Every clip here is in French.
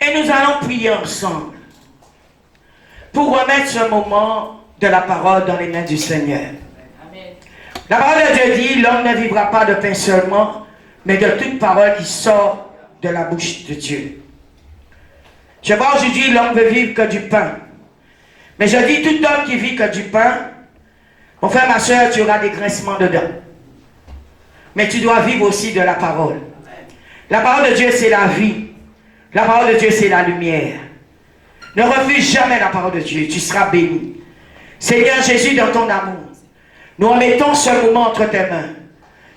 Et nous allons prier ensemble pour remettre ce moment de la parole dans les mains du Seigneur. Amen. La parole de Dieu dit, l'homme ne vivra pas de pain seulement, mais de toute parole qui sort de la bouche de Dieu. Je vois aujourd'hui, l'homme ne veut vivre que du pain. Mais je dis, tout homme qui vit que du pain, mon frère, ma soeur, tu auras des grincements dedans. Mais tu dois vivre aussi de la parole. La parole de Dieu, c'est la vie. La parole de Dieu, c'est la lumière. Ne refuse jamais la parole de Dieu, tu seras béni. Seigneur Jésus, dans ton amour, nous remettons ce moment entre tes mains.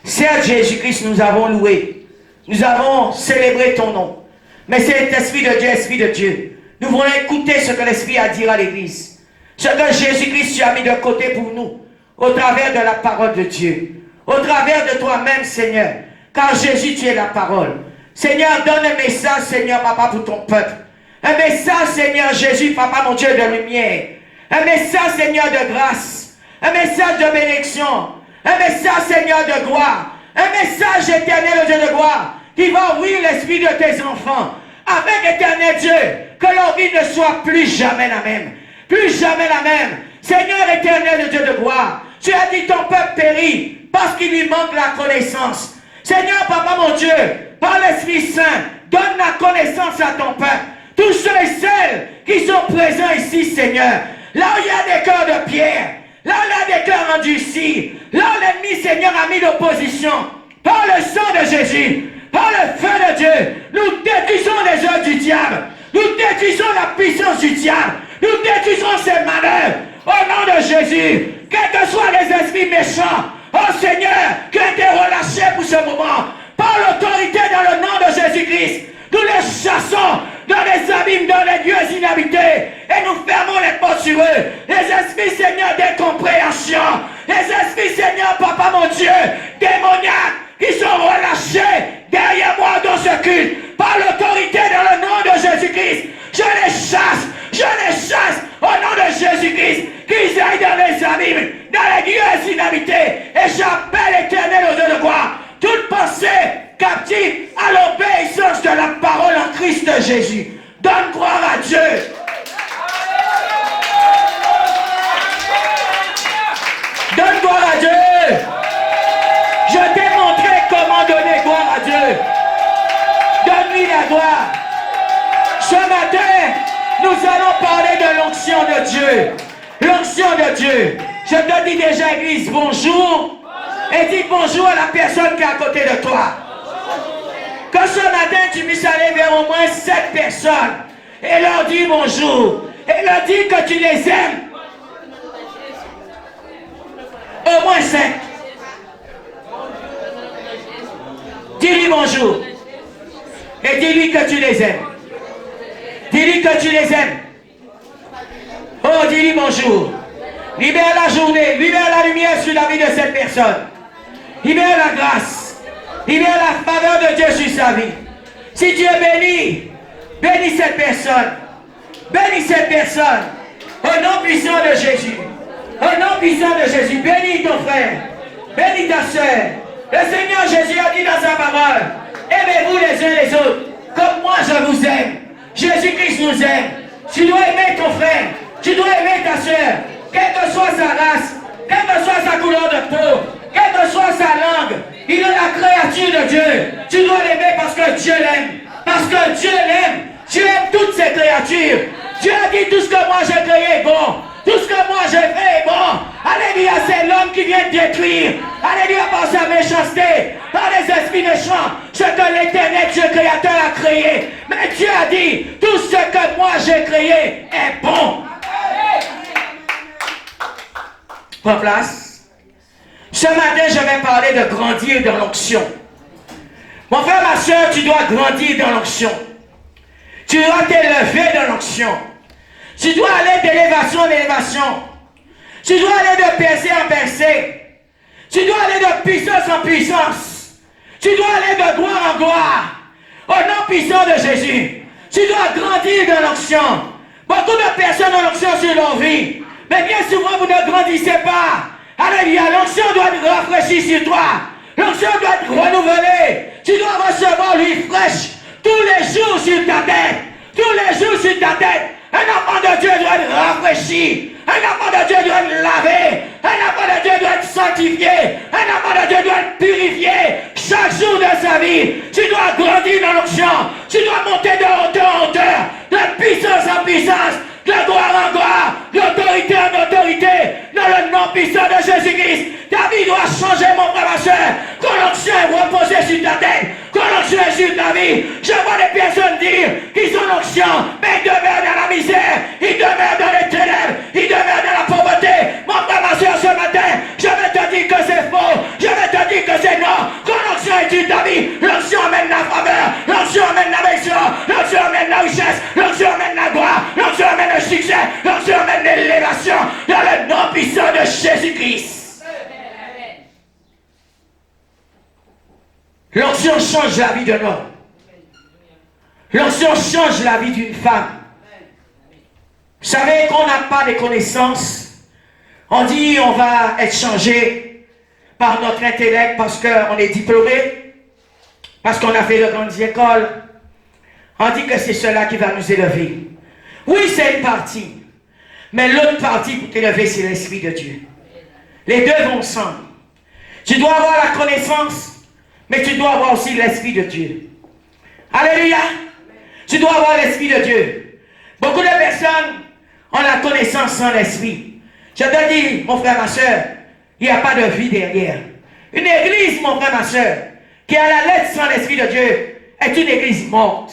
Certes, Jésus-Christ, nous avons loué. Nous avons célébré ton nom. Mais c'est l'Esprit de Dieu, Esprit de Dieu. Nous voulons écouter ce que l'Esprit a à dire à l'Église. Ce que Jésus-Christ tu as mis de côté pour nous, au travers de la parole de Dieu. Au travers de toi-même, Seigneur. Car Jésus, tu es la parole. Seigneur, donne un message, Seigneur, Papa, pour ton peuple. Un message, Seigneur Jésus, Papa, mon Dieu, de lumière. Un message, Seigneur, de grâce. Un message de bénédiction. Un message, Seigneur, de gloire. Un message éternel, Dieu de gloire, qui va ouvrir l'esprit de tes enfants. Avec éternel Dieu, que leur vie ne soit plus jamais la même. Plus jamais la même. Seigneur éternel, Dieu de gloire, tu as dit ton peuple périt parce qu'il lui manque la connaissance. Seigneur, Papa, mon Dieu, par l'Esprit Saint, donne la connaissance à ton peuple. Tous ceux et celles qui sont présents ici, Seigneur. Là où il y a des cœurs de pierre, là où il y a des cœurs endurcis, là où l'ennemi, Seigneur, a mis l'opposition, par le sang de Jésus, par le feu de Dieu, nous détruisons les œuvres du diable. Nous détruisons la puissance du diable. Nous détruisons ses manœuvres. Au nom de Jésus, quels que soient les esprits méchants, oh Seigneur, qui ont été relâchés pour ce moment, par l'autorité dans le nom de Jésus-Christ, nous les chassons dans les abîmes, dans les lieux inhabités, et nous fermons les portes sur eux. Les esprits, Seigneur, d'incompréhension, les esprits, Seigneur, Papa, mon Dieu, démoniaques, qui sont relâchés derrière moi dans ce culte, par l'autorité dans le nom de Jésus-Christ. Je les chasse au nom de Jésus-Christ, qu'ils aillent dans les abîmes, dans les lieux inhabités, et j'appelle éternel aux yeux de gloire toute pensée captive à l'obéissance de la parole en Christ Jésus. Donne gloire à Dieu. Donne gloire à Dieu. Je t'ai montré comment donner gloire à Dieu. Donne-lui la gloire. Ce matin, nous allons parler de l'onction de Dieu. L'onction de Dieu. Je te dis déjà, Église, bonjour. Et dis bonjour à la personne qui est à côté de toi. Que ce matin, tu puisses aller vers au moins 7 personnes et leur dire bonjour. Et leur dire que tu les aimes. Au moins 5. Dis-lui bonjour. Et dis-lui que tu les aimes. Dis-lui que tu les aimes. Oh, dis-lui bonjour. Libère la journée, libère la lumière sur la vie de cette personne. Libère la grâce. Libère la faveur de Dieu sur sa vie. Si Dieu bénit, bénis cette personne. Bénis cette personne. Au nom puissant de Jésus. Au nom puissant de Jésus. Bénis ton frère. Bénis ta soeur. Le Seigneur Jésus a dit dans sa parole, aimez-vous les uns les autres, comme moi je vous aime. Jésus-Christ nous aime. Tu dois aimer ton frère. Tu dois aimer ta soeur. Quelle que soit sa race, quelle que soit sa couleur de peau, quelle que soit sa langue, il est la créature de Dieu. Tu dois l'aimer parce que Dieu l'aime. Parce que Dieu l'aime. Dieu aime toutes ses créatures. Dieu a dit tout ce que moi j'ai créé est bon. Tout ce que moi j'ai fait est bon. Alléluia, c'est l'homme qui vient détruire. Alléluia, par sa méchanceté, par les esprits méchants, ce que l'éternel Dieu créateur a créé. Mais Dieu a dit, tout ce que moi j'ai créé est bon. Prends place. Ce matin, je vais parler de grandir dans l'onction. Mon frère, ma soeur, tu dois grandir dans l'onction. Tu dois t'élever dans l'onction. Tu dois aller d'élévation en élévation. Tu dois aller de percée en percée. Tu dois aller de puissance en puissance. Tu dois aller de gloire en gloire. Au nom puissant de Jésus. Tu dois grandir dans l'onction. Beaucoup de personnes ont l'onction sur leur vie. Mais bien souvent, vous ne grandissez pas. Alléluia, l'onction doit être rafraîchie sur toi. L'onction doit être renouvelée. Tu dois recevoir l'huile fraîche tous les jours sur ta tête. tous les jours sur ta tête. Un enfant de Dieu doit être rafraîchi. Un enfant de Dieu doit être lavé. Un enfant de Dieu doit être sanctifié. Un enfant de Dieu doit être purifié. Chaque jour de sa vie, tu dois grandir dans l'onction. Tu dois monter de hauteur en hauteur, de puissance en puissance, de gloire en gloire, d'autorité en autorité, dans le nom puissant de Jésus-Christ. Ta vie doit changer, mon frère, ma soeur. Quand l'onction est reposée sur ta tête, quand l'onction est sur ta vie, je vois des personnes dire qu'ils ont l'onction, mais ils demeurent dans la misère, ils demeurent dans les ténèbres, ils demeurent dans la pauvreté. Mon frère, ma soeur, ce matin, je vais te dire que c'est faux, je vais te dire que c'est non. Quand l'onction est sur ta vie, l'onction amène la faveur, l'onction amène la maison, l'onction amène la richesse, l'onction amène la gloire, l'onction amène le succès, l'onction amène l'élévation, dans le nom puissant de Jésus-Christ. L'onction change la vie d'un homme. L'onction change la vie d'une femme. Vous savez qu'on n'a pas de connaissances. On dit on va être changé par notre intellect parce qu'on est diplômé, parce qu'on a fait de grandes écoles. On dit que c'est cela qui va nous élever. Oui, c'est une partie. Mais l'autre partie pour t'élever, c'est l'Esprit de Dieu. Les deux vont ensemble. Tu dois avoir la connaissance, mais tu dois avoir aussi l'Esprit de Dieu. Alléluia. Tu dois avoir l'Esprit de Dieu. Beaucoup de personnes ont la connaissance sans l'Esprit. Je te dis, mon frère, ma soeur, il n'y a pas de vie derrière. Une église, mon frère, ma soeur, qui a la lettre sans l'Esprit de Dieu, est une église morte.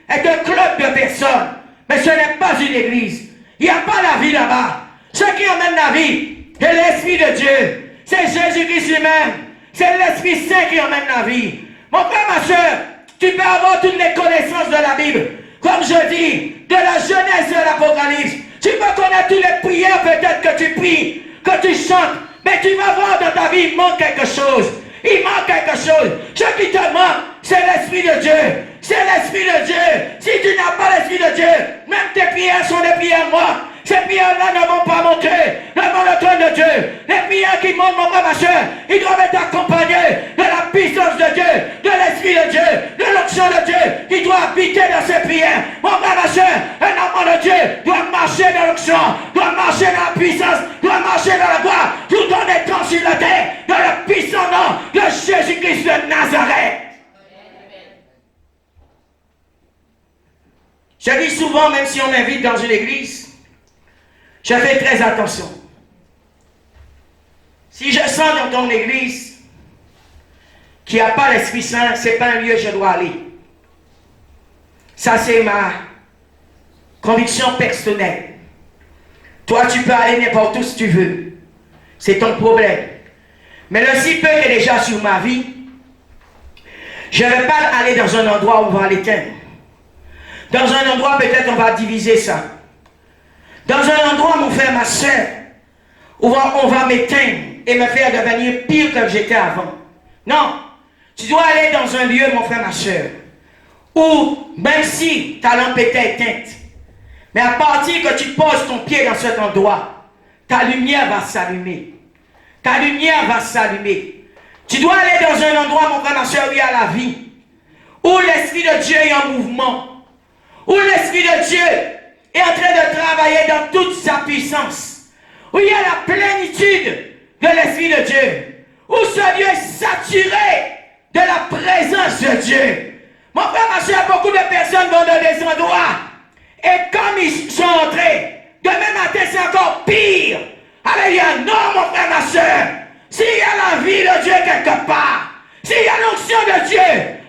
Est un club de personnes. Mais ce n'est pas une église. Il n'y a pas la vie là-bas. Ce qui emmène la vie, c'est l'Esprit de Dieu. C'est Jésus-Christ lui-même. C'est l'Esprit Saint qui emmène la vie. Mon frère, ma soeur, tu peux avoir toutes les connaissances de la Bible. Comme je dis, de la Genèse de l'Apocalypse. Tu peux connaître toutes les prières peut-être que tu pries, que tu chantes. Mais tu vas voir dans ta vie, il manque quelque chose. Il manque quelque chose. Ce qui te manque, c'est l'Esprit de Dieu. C'est l'Esprit de Dieu. Si tu n'as pas l'Esprit de Dieu, même tes prières sont des prières mortes. Ces prières-là ne vont pas monter devant le trône de Dieu. Les prières qui montent, mon frère, ma soeur, ils doivent être accompagnés de la puissance de Dieu, de l'Esprit de Dieu, de l'onction de Dieu, qui doit habiter dans ces prières. Mon frère, ma soeur, un enfant de Dieu doit marcher dans l'onction, doit marcher dans la puissance, doit marcher dans la gloire, tout en étant sur la terre, dans le puissant nom de Jésus-Christ de Nazareth. Je dis souvent, même si on m'invite dans une église, je fais très attention. Si je sens dans ton église qu'il n'y a pas l'Esprit Saint, ce n'est pas un lieu où je dois aller. Ça, c'est ma conviction personnelle. Toi, tu peux aller n'importe où si tu veux. C'est ton problème. Mais le si peu est déjà sur ma vie, je ne vais pas aller dans un endroit où on va l'éteindre. Dans un endroit, peut-être on va diviser ça. Dans un endroit, mon frère, ma soeur, où on va m'éteindre et me faire devenir pire que j'étais avant. Non. Tu dois aller dans un lieu, mon frère, ma soeur, où, même si ta lampe était éteinte, mais à partir que tu poses ton pied dans cet endroit, ta lumière va s'allumer. Ta lumière va s'allumer. Tu dois aller dans un endroit, mon frère, ma soeur, où il y a la vie, où l'Esprit de Dieu est en mouvement, où l'Esprit de Dieu est en train de travailler dans toute sa puissance, où il y a la plénitude de l'Esprit de Dieu, où ce lieu est saturé de la présence de Dieu. Mon frère, ma soeur, beaucoup de personnes vont dans des endroits, et comme ils sont entrés, demain matin c'est encore pire. Alléluia. Non, mon frère, ma soeur, s'il y a la vie de Dieu quelque part, s'il y a l'onction de Dieu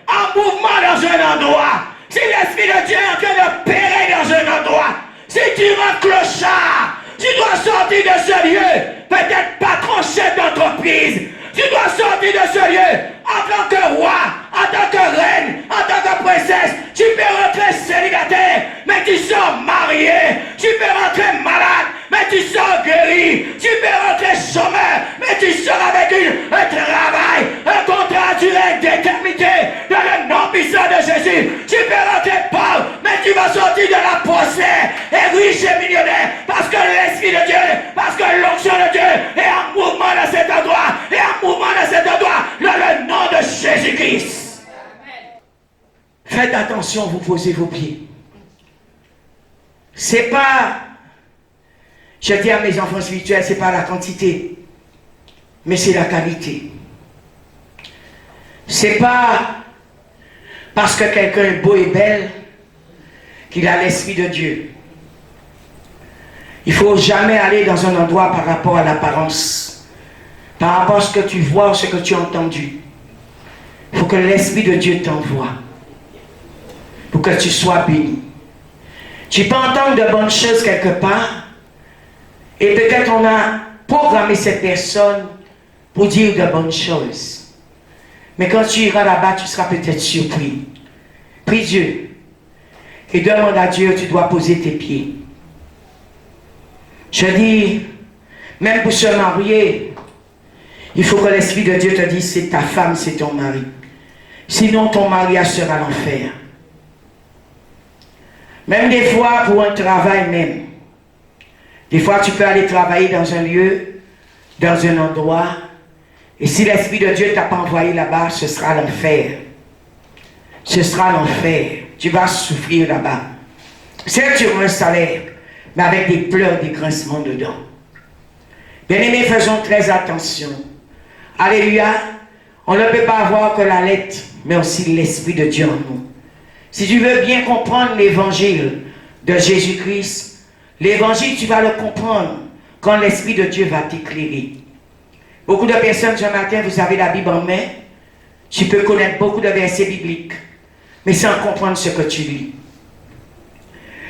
en mouvement dans un endroit, si l'Esprit de Dieu est en train d'opérer dans un endroit, si tu rentres clochard, tu dois sortir de ce lieu, peut-être patron chef d'entreprise, tu dois sortir de ce lieu en tant que roi, en tant que reine, en tant que princesse. Tu peux rentrer célibataire, mais tu sors marié. Tu peux rentrer malade, mais tu sors guéri. Tu peux rentrer chômeur, mais tu sors avec un travail, un contrat à durée déterminée dans le nom puissant de Jésus. Tu peux rentrer pauvre, mais tu vas sortir de la poussière et riche et millionnaire parce que l'Esprit de Dieu, parce que l'onction de Dieu est en mouvement dans cet endroit, est en mouvement dans cet endroit, dans le nom de Jésus-Christ. Faites attention, vous posez vos pieds. c'est pas, je dis à mes enfants spirituels, c'est pas la quantité, mais c'est la qualité. C'est pas parce que quelqu'un est beau et belle qu'il a l'Esprit de Dieu. Il ne faut jamais aller dans un endroit par rapport à l'apparence, par rapport à ce que tu vois, ce que tu as entendu. Il faut que l'Esprit de Dieu t'envoie pour que tu sois béni. Tu peux entendre de bonnes choses quelque part et peut-être on a programmé cette personne pour dire de bonnes choses. Mais quand tu iras là-bas, tu seras peut-être surpris. Prie Dieu et demande à Dieu, tu dois poser tes pieds. Je dis, même pour se marier, il faut que l'Esprit de Dieu te dise, c'est ta femme, c'est ton mari. Sinon, ton mariage sera l'enfer. Même des fois, pour un travail même. Des fois, tu peux aller travailler dans un lieu, dans un endroit, et si l'Esprit de Dieu ne t'a pas envoyé là-bas, ce sera l'enfer. Ce sera l'enfer. Tu vas souffrir là-bas. Certes, tu auras un salaire, mais avec des pleurs, des grincements dedans. Bien-aimés, faisons très attention. Alléluia. On ne peut pas avoir que la lettre, mais aussi l'Esprit de Dieu en nous. Si tu veux bien comprendre l'évangile de Jésus-Christ, l'évangile, tu vas le comprendre quand l'Esprit de Dieu va t'éclairer. Beaucoup de personnes, ce matin, vous avez la Bible en main, tu peux connaître beaucoup de versets bibliques, mais sans comprendre ce que tu lis.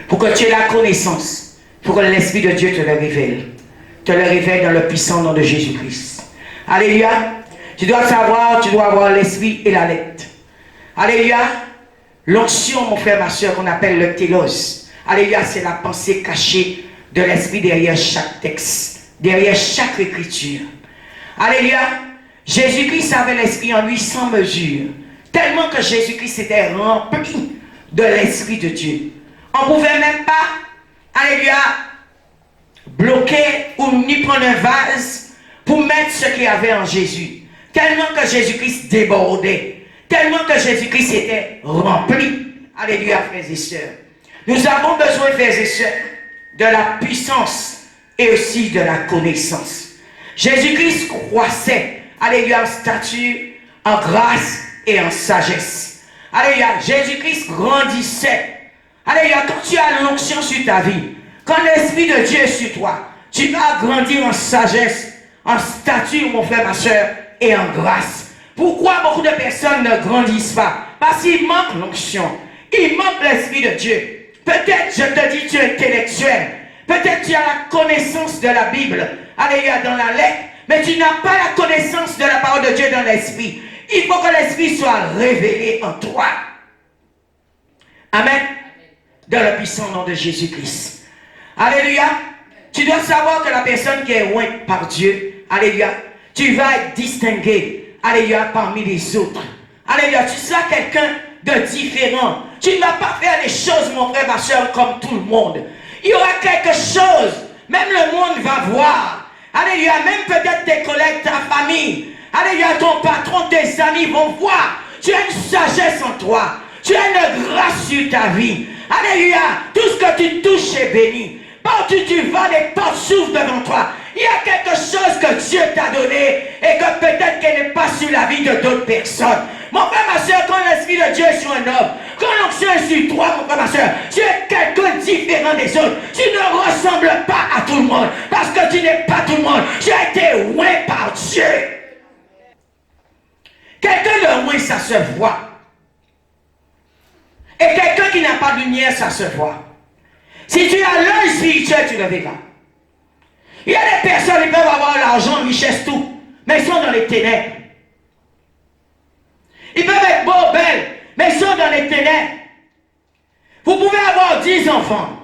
Pour que tu aies la connaissance, pour que l'Esprit de Dieu te le révèle dans le puissant nom de Jésus-Christ. Alléluia. Tu dois savoir, tu dois avoir l'Esprit et la lettre. Alléluia. L'onction, mon frère, ma soeur, qu'on appelle le télos. Alléluia, c'est la pensée cachée de l'Esprit derrière chaque texte, derrière chaque écriture. Alléluia. Jésus-Christ avait l'Esprit en lui sans mesure. Tellement que Jésus-Christ était rempli de l'Esprit de Dieu. On ne pouvait même pas, alléluia, bloquer ou ni prendre un vase pour mettre ce qu'il y avait en Jésus. Tellement que Jésus-Christ débordait. Tellement que Jésus-Christ était rempli. Alléluia, frères et sœurs. Nous avons besoin, frères et sœurs, de la puissance et aussi de la connaissance. Jésus-Christ croissait, alléluia, en stature, en grâce et en sagesse. Alléluia, Jésus-Christ grandissait. Alléluia, quand tu as l'onction sur ta vie, quand l'Esprit de Dieu est sur toi, tu vas grandir en sagesse, en stature, mon frère, ma soeur, et en grâce. Pourquoi beaucoup de personnes ne grandissent pas? Parce qu'il manque l'onction. Il manque l'Esprit de Dieu. Peut-être, je te dis, tu es intellectuel. Peut-être tu as la connaissance de la Bible. Alléluia, dans la lettre. Mais tu n'as pas la connaissance de la parole de Dieu dans l'Esprit. Il faut que l'Esprit soit révélé en toi. Amen. Dans le puissant nom de Jésus-Christ. Alléluia. Tu dois savoir que la personne qui est ointe par Dieu, alléluia, tu vas être distingué, alléluia, parmi les autres. Alléluia, tu seras quelqu'un de différent. Tu ne vas pas faire les choses, mon frère, ma soeur, comme tout le monde. Il y aura quelque chose, même le monde va voir. Alléluia, même peut-être tes collègues, ta famille. Alléluia, ton patron, tes amis vont voir. Tu as une sagesse en toi. Tu as une grâce sur ta vie. Alléluia, tout ce que tu touches est béni. Partout tu vas, les portes s'ouvrent devant toi. Il y a quelque chose que Dieu t'a donné et que peut-être qu'elle n'est pas sur la vie de d'autres personnes. Mon frère, ma soeur, quand l'Esprit de Dieu est sur un homme, quand l'onction est sur toi, mon frère, ma soeur, tu es quelqu'un de différent des autres. Tu ne ressembles pas à tout le monde parce que tu n'es pas tout le monde. Tu as été oint par Dieu. Quelqu'un de oint, ça se voit. Et quelqu'un qui n'a pas de lumière, ça se voit. Si tu as l'œil spirituel, tu le verras. Il y a des personnes qui peuvent avoir l'argent, richesse, tout, mais ils sont dans les ténèbres. Ils peuvent être beaux, belles, mais ils sont dans les ténèbres. Vous pouvez avoir 10 enfants,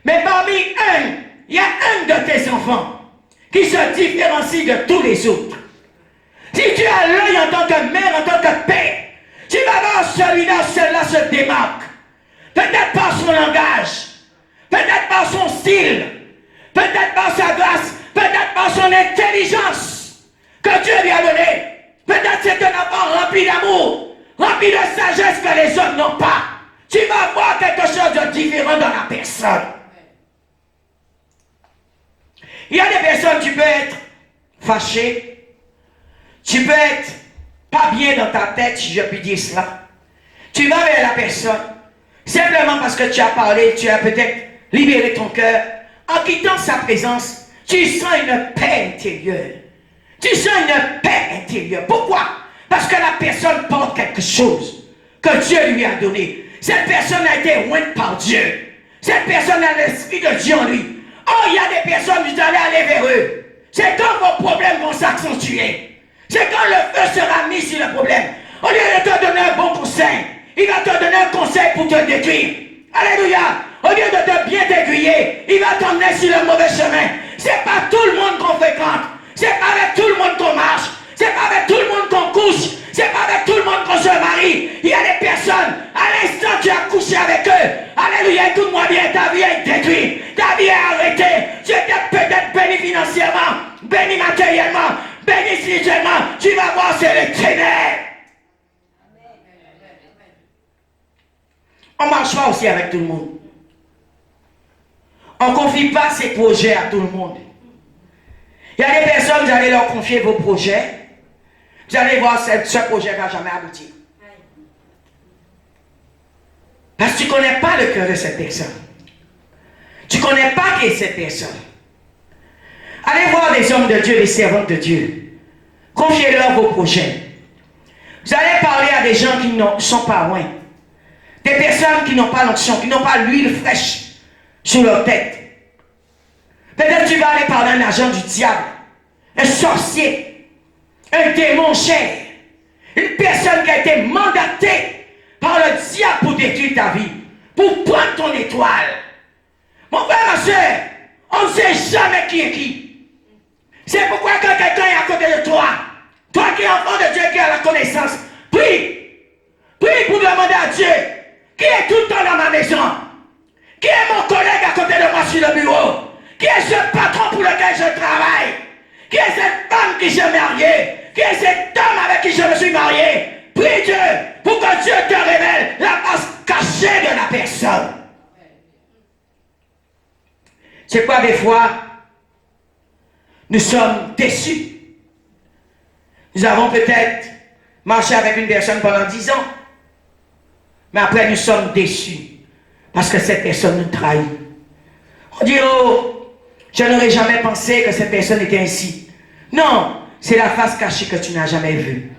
mais parmi un, il y a un de tes enfants qui se différencie de tous les autres. Si tu as l'œil en tant que mère, en tant que père, tu vas voir celui-là, celle-là se démarque. Peut-être par son langage, peut-être par son style, peut-être par sa grâce, peut-être par son intelligence que Dieu lui a donnée. Peut-être c'est un enfant rempli d'amour, rempli de sagesse que les autres n'ont pas. tu vas voir quelque chose de différent dans la personne. Il y a des personnes, tu peux être fâché, tu peux être pas bien dans ta tête, si je puis dire cela. Tu vas vers la personne, simplement parce que tu as parlé, tu as peut-être libéré ton cœur. En quittant sa présence, tu sens une paix intérieure. Tu sens une paix intérieure. Pourquoi? Parce que la personne porte quelque chose que Dieu lui a donné. Cette personne a été ointe par Dieu. Cette personne a l'esprit de Dieu en lui. Oh, il y a des personnes, vous allez aller vers eux. C'est quand vos problèmes vont s'accentuer. C'est quand le feu sera mis sur le problème. Au lieu de te donner un bon conseil, il va te donner un conseil pour te détruire. Alléluia. Au lieu de te bien t'aiguiller, il va t'emmener sur le mauvais chemin. C'est pas tout le monde qu'on fréquente. C'est pas avec tout le monde qu'on marche. C'est pas avec tout le monde qu'on couche. C'est pas avec tout le monde qu'on se marie. Il y a des personnes, à l'instant tu as couché avec eux. Alléluia, écoute-moi bien, ta vie est détruite. Ta vie est arrêtée. Tu étais peut-être béni financièrement, béni matériellement, béni spirituellement. Tu vas voir, c'est les ténèbres. On ne marche pas aussi avec tout le monde. On ne confie pas ses projets à tout le monde. Il y a des personnes, vous allez leur confier vos projets. Vous allez voir, ce projet ne va jamais aboutir. Parce que tu ne connais pas le cœur de cette personne. Tu ne connais pas qui est cette personne. Allez voir des hommes de Dieu, des servantes de Dieu. Confiez-leur vos projets. Vous allez parler à des gens qui ne sont pas loin. Des personnes qui n'ont pas l'onction, qui n'ont pas l'huile fraîche sur leur tête. Peut-être tu vas aller parler à un agent du diable, un sorcier, un démon cher, une personne qui a été mandatée par le diable pour détruire ta vie, pour prendre ton étoile. Mon frère, ma soeur, on ne sait jamais qui est qui. C'est pourquoi quand quelqu'un est à côté de toi, toi qui es enfant de Dieu, qui as la connaissance, prie. Prie pour demander à Dieu, qui est tout le temps dans ma maison? Qui est mon collègue à côté de moi sur le bureau? Qui est ce patron pour lequel je travaille? Qui est cette femme qui j'ai mariée? Qui est cet homme avec qui je me suis marié? Prie Dieu pour que Dieu te révèle la face cachée de la personne. C'est quoi des fois? Nous sommes déçus. Nous avons peut-être marché avec une personne pendant 10 ans. Mais après nous sommes déçus. Parce que cette personne nous trahit. On dit, oh, je n'aurais jamais pensé que cette personne était ainsi. Non, c'est la face cachée que tu n'as jamais vue.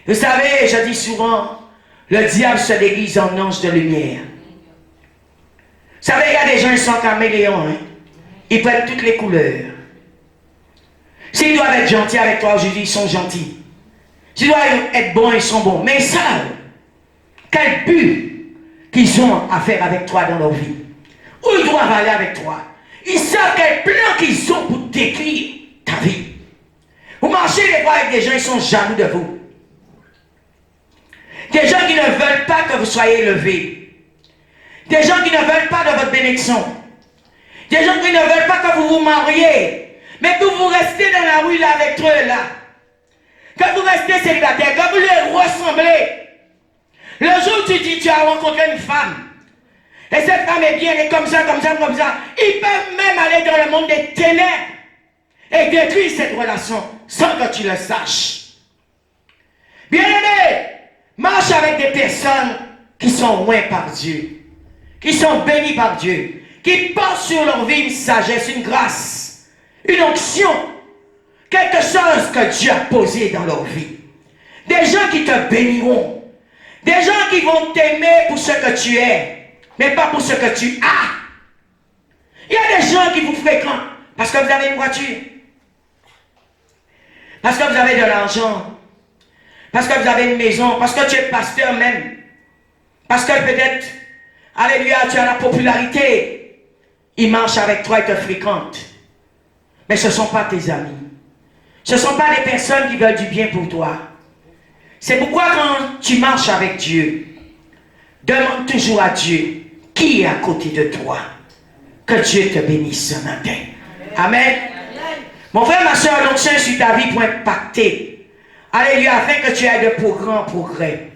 Vous savez, je dis souvent, le diable se déguise en ange de lumière. Vous savez, il y a des gens qui sont caméléons. Hein? Ils prennent toutes les couleurs. S'ils doivent être gentils avec toi aujourd'hui, ils sont gentils. S'ils doivent être bons, ils sont bons. Mais ils savent quel but qu'ils ont à faire avec toi dans leur vie. Où ils doivent aller avec toi. Ils savent quel plan qu'ils ont pour détruire ta vie. Vous marchez des fois avec des gens, ils sont jaloux de vous. Des gens qui ne veulent pas que vous soyez élevés. Des gens qui ne veulent pas de votre bénédiction. Des gens qui ne veulent pas que vous vous mariez. Mais que vous restez dans la rue là avec eux là. Que vous restez célibataire, que vous les ressemblez. Le jour où tu dis tu as rencontré une femme, et cette femme est bien, elle est comme ça, comme ça, comme ça, ils peuvent même aller dans le monde des ténèbres et détruire cette relation sans que tu le saches. Bien-aimé, marche avec des personnes qui sont loin par Dieu, qui sont bénies par Dieu, qui portent sur leur vie une sagesse, une grâce, une onction, quelque chose que Dieu a posé dans leur vie. Des gens qui te béniront. Des gens qui vont t'aimer pour ce que tu es, mais pas pour ce que tu as. Il y a des gens qui vous fréquentent parce que vous avez une voiture, parce que vous avez de l'argent, parce que vous avez une maison, parce que tu es pasteur même, parce que peut-être, alléluia, tu as la popularité. Ils marchent avec toi et te fréquentent. Mais ce ne sont pas tes amis. Ce ne sont pas des personnes qui veulent du bien pour toi. C'est pourquoi quand tu marches avec Dieu, demande toujours à Dieu qui est à côté de toi. Que Dieu te bénisse ce matin. Amen. Mon frère, ma soeur, l'onction sur ta vie pour impacter. Alléluia, afin que tu aies de grands progrès.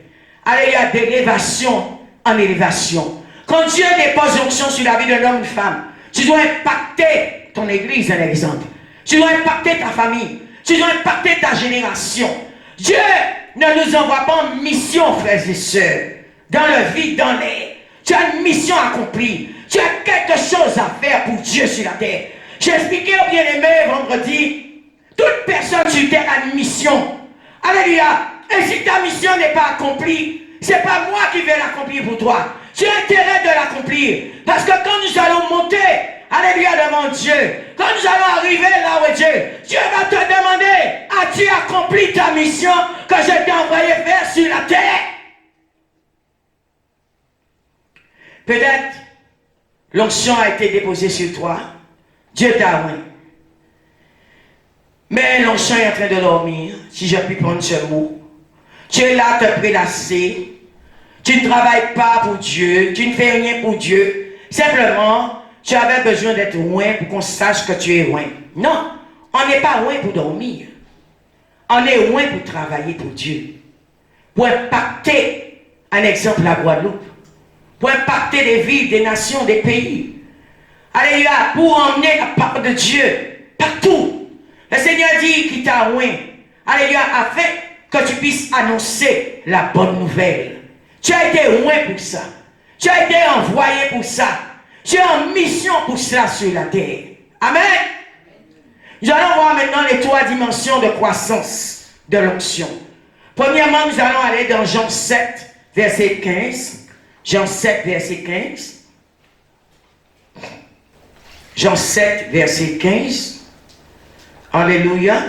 Alléluia, d'élévation en élévation. Quand Dieu dépose l'onction sur la vie d'un homme ou une femme, tu dois impacter ton église, un exemple. Tu dois impacter ta famille. Tu dois impacter ta génération. Dieu ne nous envoie pas en mission, frères et sœurs, dans le vide, dans l'air. Tu as une mission accomplie. Tu as quelque chose à faire pour Dieu sur la terre. J'ai expliqué aux bien-aimés vendredi, toute personne sur terre a une mission. Alléluia. Et si ta mission n'est pas accomplie, ce n'est pas moi qui vais l'accomplir pour toi. Tu as intérêt de l'accomplir. Parce que quand nous allons monter, alléluia, devant Dieu, quand nous allons arriver là où est Dieu, Dieu va te demander, as-tu accompli ta mission que je t'ai envoyé faire sur la terre? Peut-être l'onction a été déposée sur toi. Dieu t'a oint. Mais l'onction est en train de dormir, si je puis prendre ce mot. Tu es là te prélasser. Tu ne travailles pas pour Dieu. Tu ne fais rien pour Dieu. Simplement, tu avais besoin d'être oint pour qu'on sache que tu es oint. Non, on n'est pas oint pour dormir. On est oint pour travailler pour Dieu. Pour impacter, un exemple, la Guadeloupe. Pour impacter les villes, des nations, des pays. Alléluia, pour emmener la parole de Dieu partout. Le Seigneur dit qu'il t'a oint. Alléluia, afin que tu puisses annoncer la bonne nouvelle. Tu as été oint pour ça. Tu as été envoyé pour ça. Tu es en mission pour cela sur la terre. Amen. Nous allons voir maintenant les 3 dimensions de croissance de l'onction. Premièrement, nous allons aller dans Jean 7, verset 15. Jean 7, verset 15. Jean 7, verset 15. Alléluia.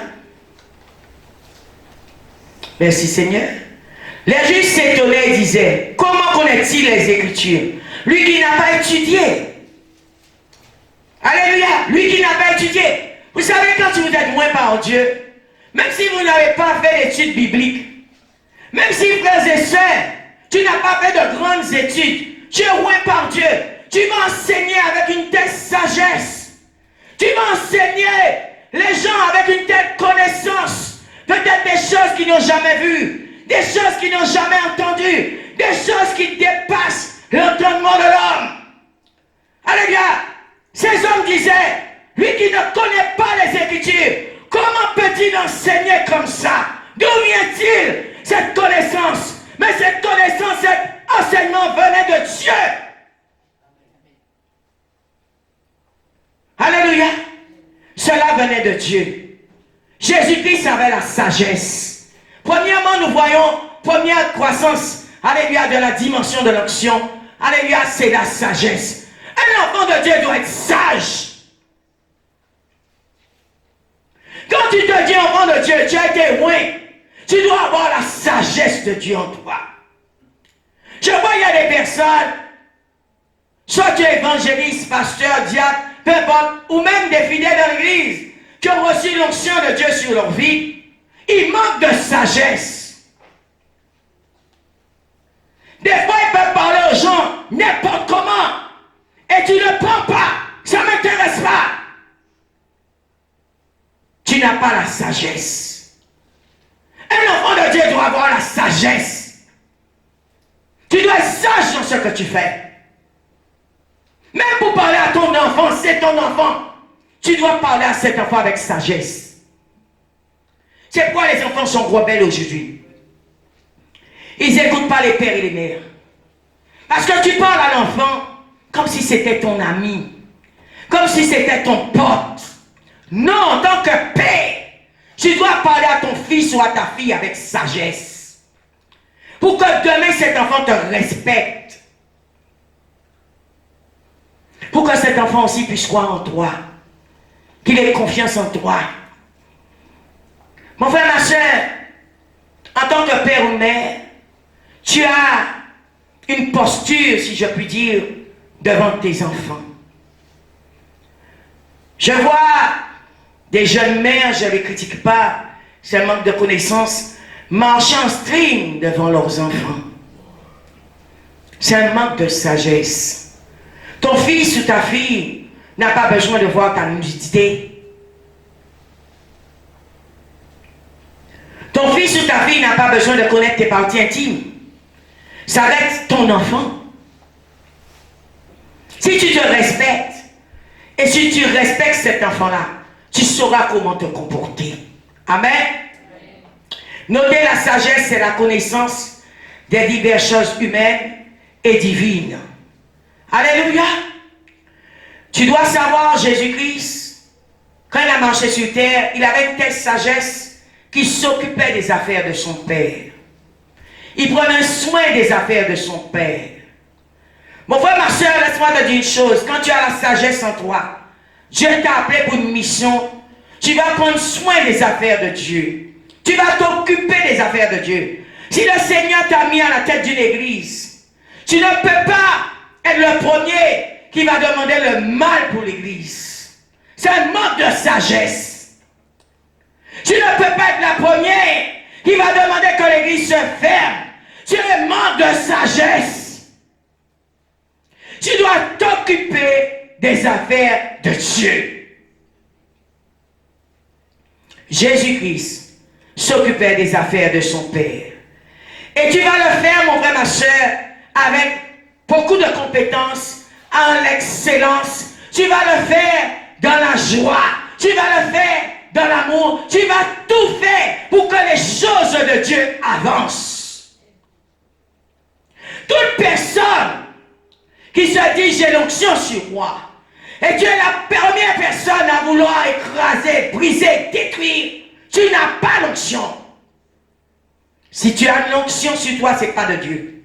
Merci Seigneur. Les juifs s'étonnaient et disaient, comment connaît-il les Écritures? Lui qui n'a pas étudié. Alléluia. Lui qui n'a pas étudié. Vous savez, quand vous êtes loin par Dieu, même si vous n'avez pas fait d'études bibliques, même si, frères et sœurs, tu n'as pas fait de grandes études, tu es loin par Dieu, tu vas enseigner avec une telle sagesse. Tu vas enseigner les gens avec une telle connaissance. Peut-être des choses qu'ils n'ont jamais vues. Des choses qu'ils n'ont jamais entendues. Des choses qui dépassent l'entendement de l'homme. Alléluia. Ces hommes disaient, lui qui ne connaît pas les Écritures, comment peut-il enseigner comme ça? D'où vient-il cette connaissance? Mais cette connaissance, cet enseignement venait de Dieu. Alléluia. Cela venait de Dieu. Jésus-Christ avait la sagesse. Premièrement, nous voyons, première croissance, alléluia, de la dimension de l'onction. Alléluia, c'est la sagesse. Un enfant de Dieu doit être sage. Quand tu te dis enfant de Dieu, tu as été loin. Tu dois avoir la sagesse de Dieu en toi. Je vois, il y a des personnes, soit tu es évangéliste, pasteur, diacre, peu importe, ou même des fidèles de l'église, qui ont reçu l'onction de Dieu sur leur vie. Ils manquent de sagesse. Des fois, ils peuvent parler aux gens n'importe comment. Et tu ne prends pas. Ça ne m'intéresse pas. Tu n'as pas la sagesse. Un enfant de Dieu doit avoir la sagesse. Tu dois être sage dans ce que tu fais. Même pour parler à ton enfant, c'est ton enfant. Tu dois parler à cet enfant avec sagesse. C'est pourquoi les enfants sont rebelles aujourd'hui. Ils n'écoutent pas les pères et les mères. Parce que tu parles à l'enfant comme si c'était ton ami. Comme si c'était ton pote. Non, en tant que père, tu dois parler à ton fils ou à ta fille avec sagesse. Pour que demain cet enfant te respecte. Pour que cet enfant aussi puisse croire en toi. Qu'il ait confiance en toi. Mon frère, ma soeur, en tant que père ou mère, tu as une posture, si je puis dire, devant tes enfants. Je vois des jeunes mères, je ne les critique pas, c'est un manque de connaissances, marcher en string devant leurs enfants. C'est un manque de sagesse. Ton fils ou ta fille n'a pas besoin de voir ta nudité. Ton fils ou ta fille n'a pas besoin de connaître tes parties intimes. Ça reste ton enfant. Si tu te respectes, et si tu respectes cet enfant-là, tu sauras comment te comporter. Amen. Notez, la sagesse, c'est la connaissance des diverses choses humaines et divines. Alléluia. Tu dois savoir, Jésus-Christ, quand il a marché sur terre, il avait une telle sagesse qu'il s'occupait des affaires de son Père. Il prenait soin des affaires de son Père. Mon frère, ma soeur, laisse-moi te dire une chose. Quand tu as la sagesse en toi, Dieu t'a appelé pour une mission. Tu vas prendre soin des affaires de Dieu. Tu vas t'occuper des affaires de Dieu. Si le Seigneur t'a mis à la tête d'une église, tu ne peux pas être le premier qui va demander le mal pour l'église. C'est un manque de sagesse. Tu ne peux pas être la première qui va demander que l'église se ferme. C'est un manque de sagesse. Tu dois t'occuper des affaires de Dieu. Jésus-Christ s'occupait des affaires de son Père. Et tu vas le faire, mon frère, ma soeur, avec beaucoup de compétences, en l'excellence. Tu vas le faire dans la joie. Tu vas le faire dans l'amour. Tu vas tout faire pour que les choses de Dieu avancent. Toute personne qui se dit j'ai l'onction sur moi, et tu es la première personne à vouloir écraser, briser, détruire, tu n'as pas l'onction. Si tu as l'onction sur toi, ce n'est pas de Dieu.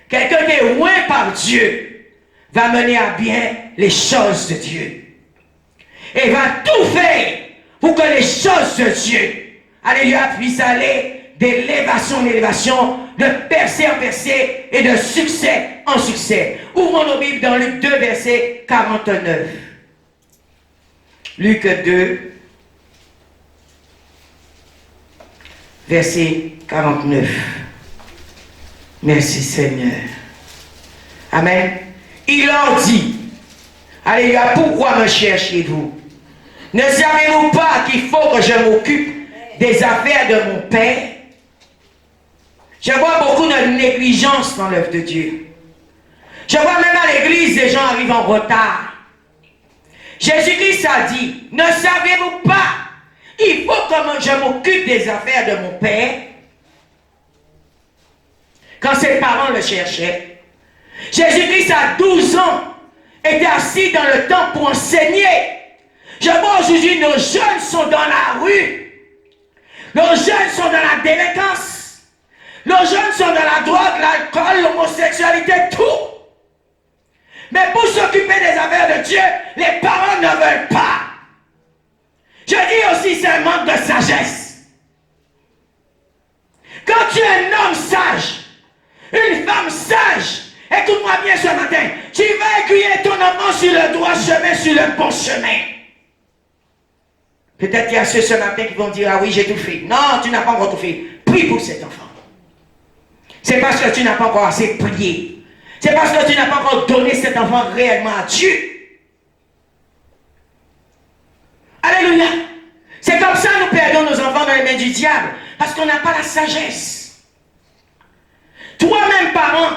Quelqu'un qui est loin par Dieu va mener à bien les choses de Dieu. Et va tout faire pour que les choses de Dieu, alléluia, puissent aller d'élévation en élévation, de percée en percée et de succès en succès. Ouvrons nos Bibles dans Luc 2, verset 49. Luc 2, verset 49. Merci Seigneur. Amen. Il leur dit, alléluia, pourquoi me cherchez-vous? Ne savez-vous pas qu'il faut que je m'occupe des affaires de mon Père? Je vois beaucoup de négligence dans l'œuvre de Dieu. Je vois même à l'église, les gens arrivent en retard. Jésus-Christ a dit, ne savez-vous pas, il faut que je m'occupe des affaires de mon Père. Quand ses parents le cherchaient, Jésus-Christ à 12 ans était assis dans le temple pour enseigner. Je vois aujourd'hui nos jeunes sont dans la rue. Nos jeunes sont dans la délinquance. Nos jeunes sont dans la drogue, l'alcool, l'homosexualité, tout. Mais pour s'occuper des affaires de Dieu, les parents ne veulent pas. Je dis aussi, c'est un manque de sagesse. Quand tu es un homme sage, une femme sage, écoute-moi bien ce matin, tu vas aiguiller ton enfant sur le droit chemin, sur le bon chemin. Peut-être qu'il y a ceux ce matin qui vont dire, ah oui, j'ai tout fait. Non, tu n'as pas encore tout fait. Prie pour cet enfant. C'est parce que tu n'as pas encore assez prié. C'est parce que tu n'as pas encore donné cet enfant réellement à Dieu. Alléluia. C'est comme ça que nous perdons nos enfants dans les mains du diable. Parce qu'on n'a pas la sagesse. Toi-même, parent,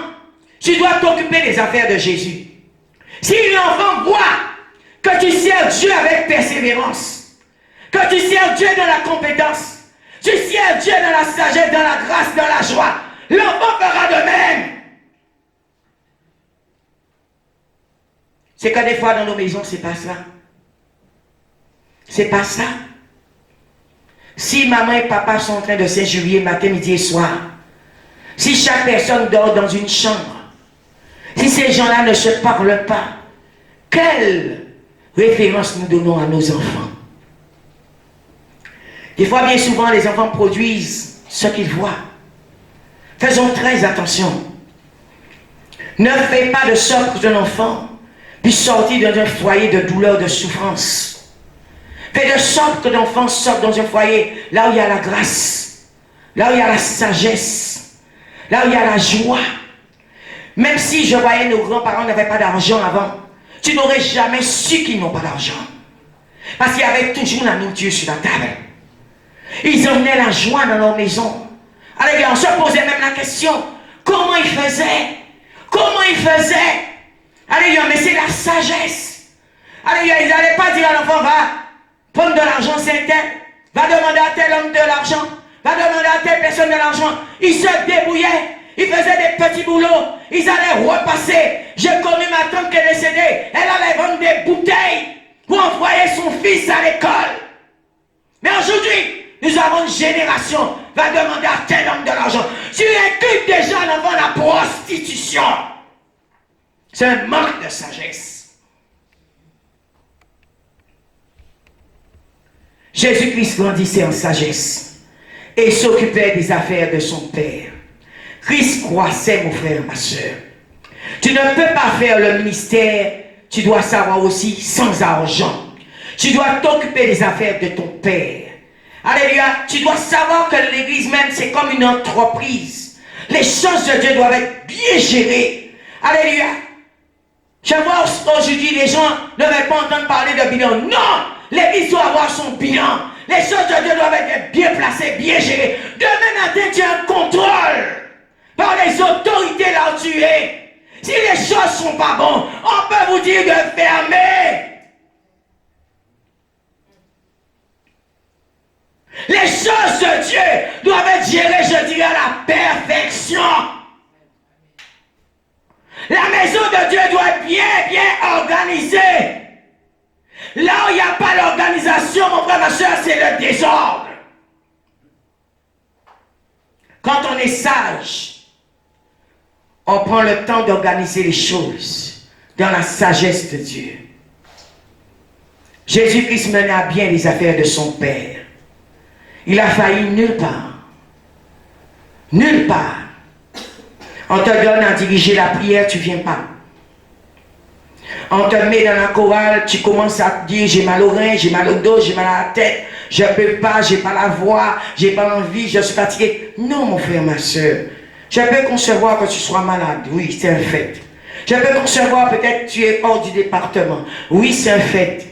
tu dois t'occuper des affaires de Jésus. Si l'enfant voit que tu sers Dieu avec persévérance, que tu sers Dieu dans la compétence, tu sers Dieu dans la sagesse, dans la grâce, dans la joie, l'enfant fera de même. C'est que des fois dans nos maisons, c'est pas ça. C'est pas ça. Si maman et papa sont en train de s'injurier matin, midi et soir, si chaque personne dort dans une chambre, si ces gens-là ne se parlent pas, quelle référence nous donnons à nos enfants? Des fois, bien souvent, les enfants produisent ce qu'ils voient. Faisons très attention. Ne fais pas de sorte qu'un enfant puisse sortir dans un foyer de douleur, de souffrance. Fais de sorte que l'enfant sorte dans un foyer là où il y a la grâce, là où il y a la sagesse, là où il y a la joie. Même si je voyais nos grands-parents n'avaient pas d'argent avant, tu n'aurais jamais su qu'ils n'ont pas d'argent. Parce qu'il y avait toujours la nourriture sur la table. Ils emmenaient la joie dans leur maison. Alors on se posait même la question, comment ils faisaient? Comment ils faisaient? Alléluia, mais c'est la sagesse. Alléluia, ils n'allaient pas dire à l'enfant, va prendre de l'argent, c'est tel. Va demander à tel homme de l'argent. Va demander à telle personne de l'argent. Ils se débrouillaient. Ils faisaient des petits boulots. Ils allaient repasser. J'ai connu ma tante qui est décédée. Elle allait vendre des bouteilles pour envoyer son fils à l'école. Mais aujourd'hui, nous avons une génération va demander à tel homme de l'argent. Tu inculques déjà l'enfant la prostitution. C'est un manque de sagesse. Jésus-Christ grandissait en sagesse et s'occupait des affaires de son Père. Christ croissait, mon frère, ma soeur. Tu ne peux pas faire le ministère, tu dois savoir aussi sans argent. Tu dois t'occuper des affaires de ton Père. Alléluia, tu dois savoir que l'église même, c'est comme une entreprise. Les choses de Dieu doivent être bien gérées. Alléluia. Je vois aujourd'hui, les gens ne veulent pas entendre parler de bilan. Non, l'église doit avoir son bilan. Les choses de Dieu doivent être bien placées, bien gérées. Demain matin, tu as un contrôle par les autorités là où tu es. Si les choses ne sont pas bonnes, on peut vous dire de fermer. Les choses de Dieu doivent être gérées, je dirais, à la perfection. La maison de Dieu doit être bien organisée. Là où il n'y a pas l'organisation, mon frère, ma soeur, c'est le désordre. Quand on est sage, on prend le temps d'organiser les choses dans la sagesse de Dieu. Jésus-Christ menait à bien les affaires de son Père. Il a failli nulle part. Nulle part. On te donne à diriger la prière, tu ne viens pas. On te met dans la chorale, tu commences à te dire j'ai mal au rein, j'ai mal au dos, j'ai mal à la tête, je ne peux pas, j'ai pas la voix, j'ai pas envie, je suis fatigué. Non, mon frère, ma soeur. Je peux concevoir que tu sois malade. Oui, c'est un fait. Je peux concevoir peut-être que tu es hors du département. Oui, c'est un fait.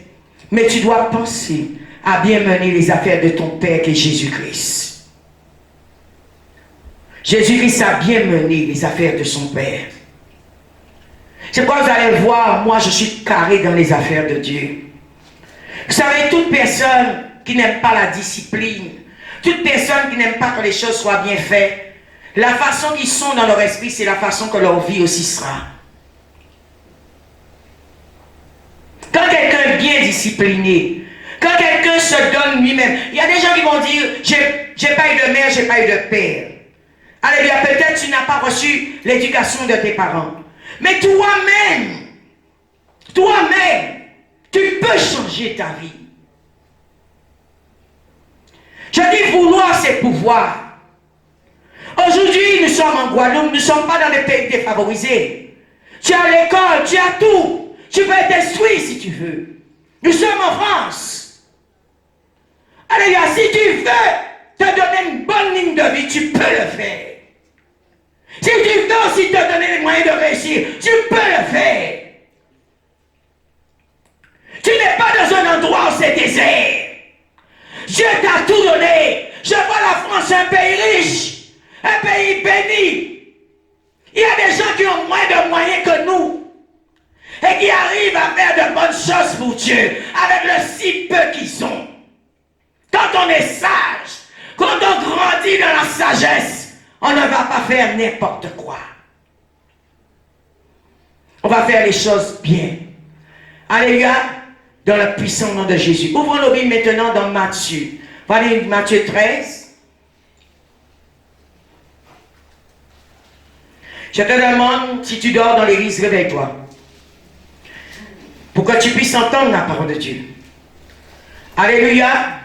Mais tu dois penser à bien mener les affaires de ton Père qui est Jésus-Christ. Jésus-Christ a bien mené les affaires de son Père. C'est pourquoi vous allez voir, moi je suis carré dans les affaires de Dieu. Vous savez, toute personne qui n'aime pas la discipline, toute personne qui n'aime pas que les choses soient bien faites, la façon qu'ils sont dans leur esprit, c'est la façon que leur vie aussi sera. Quand quelqu'un est bien discipliné, quand quelqu'un se donne lui-même, il y a des gens qui vont dire, j'ai pas eu de mère, j'ai pas eu de père. Alléluia, peut-être tu n'as pas reçu l'éducation de tes parents. Mais toi-même, tu peux changer ta vie. Je dis vouloir, c'est pouvoir. Aujourd'hui, nous sommes en Guadeloupe, nous ne sommes pas dans les pays défavorisés. Tu as l'école, tu as tout. Tu peux être instruit si tu veux. Nous sommes en France. Alléluia, si tu veux te donner une bonne ligne de vie, tu peux le faire. Si tu veux aussi te donner les moyens de réussir, tu peux le faire. Tu n'es pas dans un endroit où c'est désert. Dieu t'a tout donné. Je vois la France un pays riche, un pays béni. Il y a des gens qui ont moins de moyens que nous et qui arrivent à faire de bonnes choses pour Dieu avec le si peu qu'ils ont. Quand on est sage, quand on grandit dans la sagesse, on ne va pas faire n'importe quoi. On va faire les choses bien. Alléluia, dans le puissant nom de Jésus. Ouvrons nos Bibles maintenant dans Matthieu. Allez, Matthieu 13. Je te demande, si tu dors dans l'église, réveille-toi. Pour que tu puisses entendre la parole de Dieu. Alléluia.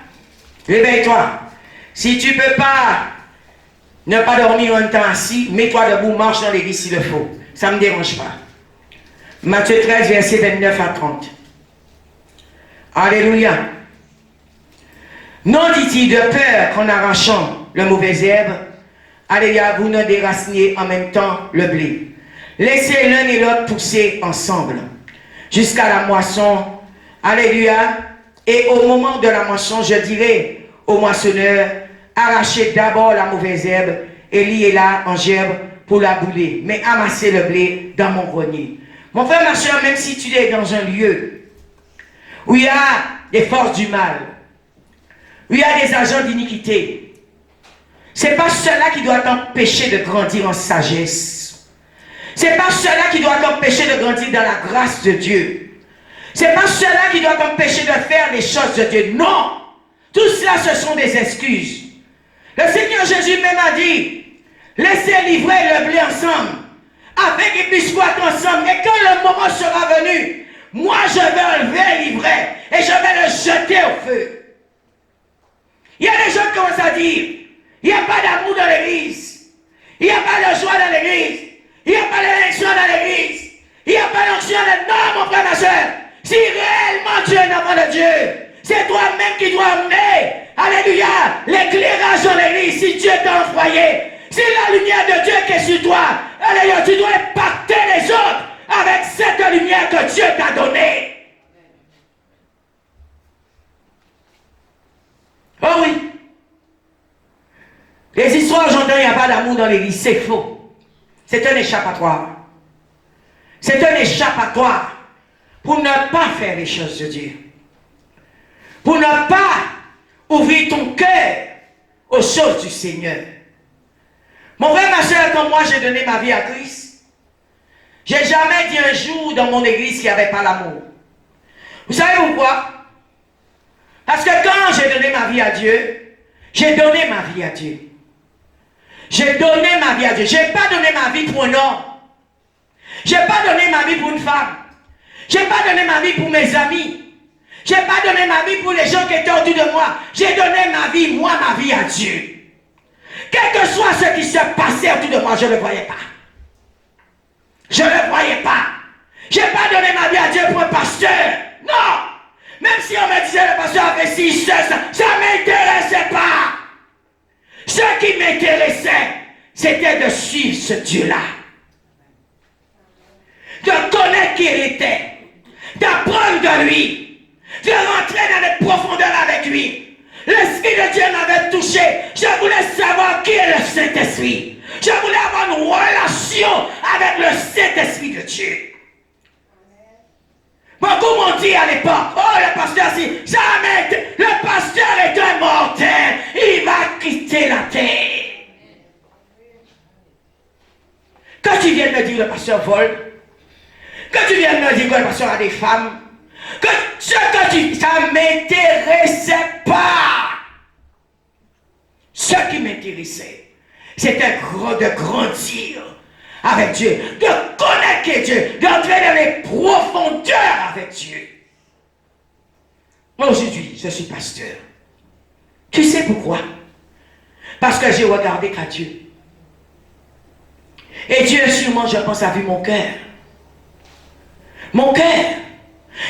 Réveille-toi. Si tu ne peux pas ne pas dormir en temps assis, mets-toi debout, marche dans l'église s'il le faut. Ça ne me dérange pas. Matthieu 13, versets 29 à 30. Alléluia. Non, dit-il, de peur qu'en arrachant le mauvais herbe, alléluia, vous ne déraciniez en même temps le blé. Laissez l'un et l'autre pousser ensemble jusqu'à la moisson. Alléluia. Et au moment de la moisson, je dirai au moissonneur, arrachez d'abord la mauvaise herbe et liez-la en gerbe pour la bouler, mais amassez le blé dans mon grenier. Mon frère, ma soeur, même si tu es dans un lieu où il y a des forces du mal, où il y a des agents d'iniquité, ce n'est pas cela qui doit t'empêcher de grandir en sagesse. Ce n'est pas cela qui doit t'empêcher de grandir dans la grâce de Dieu. Ce n'est pas cela qui doit t'empêcher de faire les choses de Dieu. Non! Tout cela, ce sont des excuses. Le Seigneur Jésus même a dit, laissez livrer le blé ensemble, avec et puis soit ensemble. Et quand le moment sera venu, moi je vais enlever livrer et je vais le jeter au feu. Il y a des gens qui commencent à dire, il n'y a pas d'amour dans l'église, il n'y a pas de joie dans l'église, il n'y a pas d'élection dans l'église, il n'y a pas d'onction dans... Non, mon frère, ma soeur, si réellement tu es un enfant de Dieu, c'est toi-même qui dois amener, alléluia, l'éclairage dans l'église. Si Dieu t'a envoyé, si la lumière de Dieu qui est sur toi, alléluia, tu dois impacter les autres avec cette lumière que Dieu t'a donnée. Oh oui. Les histoires, j'entends, il n'y a pas d'amour dans l'église, c'est faux. C'est un échappatoire. C'est un échappatoire pour ne pas faire les choses de Dieu. Pour ne pas ouvrir ton cœur aux choses du Seigneur. Mon frère, ma soeur, quand moi j'ai donné ma vie à Christ, j'ai jamais dit un jour dans mon église qu'il n'y avait pas l'amour. Vous savez pourquoi? Parce que quand j'ai donné ma vie à Dieu, j'ai donné ma vie à Dieu. J'ai donné ma vie à Dieu. Je n'ai pas donné ma vie pour un homme. Je n'ai pas donné ma vie pour une femme. Je n'ai pas donné ma vie pour mes amis. Je n'ai pas donné ma vie pour les gens qui étaient autour de moi. J'ai donné ma vie, moi, ma vie à Dieu. Quel que soit ce qui se passait autour de moi, je ne le voyais pas. Je ne le voyais pas. Je n'ai pas donné ma vie à Dieu pour un pasteur. Non. Même si on me disait le pasteur a fait ci, ça ne m'intéressait pas. Ce qui m'intéressait, c'était de suivre ce Dieu-là. De connaître qui il était. D'apprendre de lui. De rentrer dans les profondeurs avec lui. L'Esprit de Dieu m'avait touché. Je voulais savoir qui est le Saint-Esprit. Je voulais avoir une relation avec le Saint-Esprit de Dieu. Beaucoup m'ont dit à l'époque, oh le pasteur, jamais, le pasteur est un mortel. Il va quitter la terre. Quand tu viens de me dire le pasteur vole, quand tu viens de me dire que le pasteur a des femmes, que ce que tu... ça ne m'intéressait pas. Ce qui m'intéressait, c'était de grandir avec Dieu, de connaître Dieu, d'entrer dans les profondeurs avec Dieu. Moi aujourd'hui, je suis pasteur. Tu sais pourquoi? Parce que j'ai regardé qu'à Dieu. Et Dieu sûrement, je pense, a vu mon cœur. Mon cœur.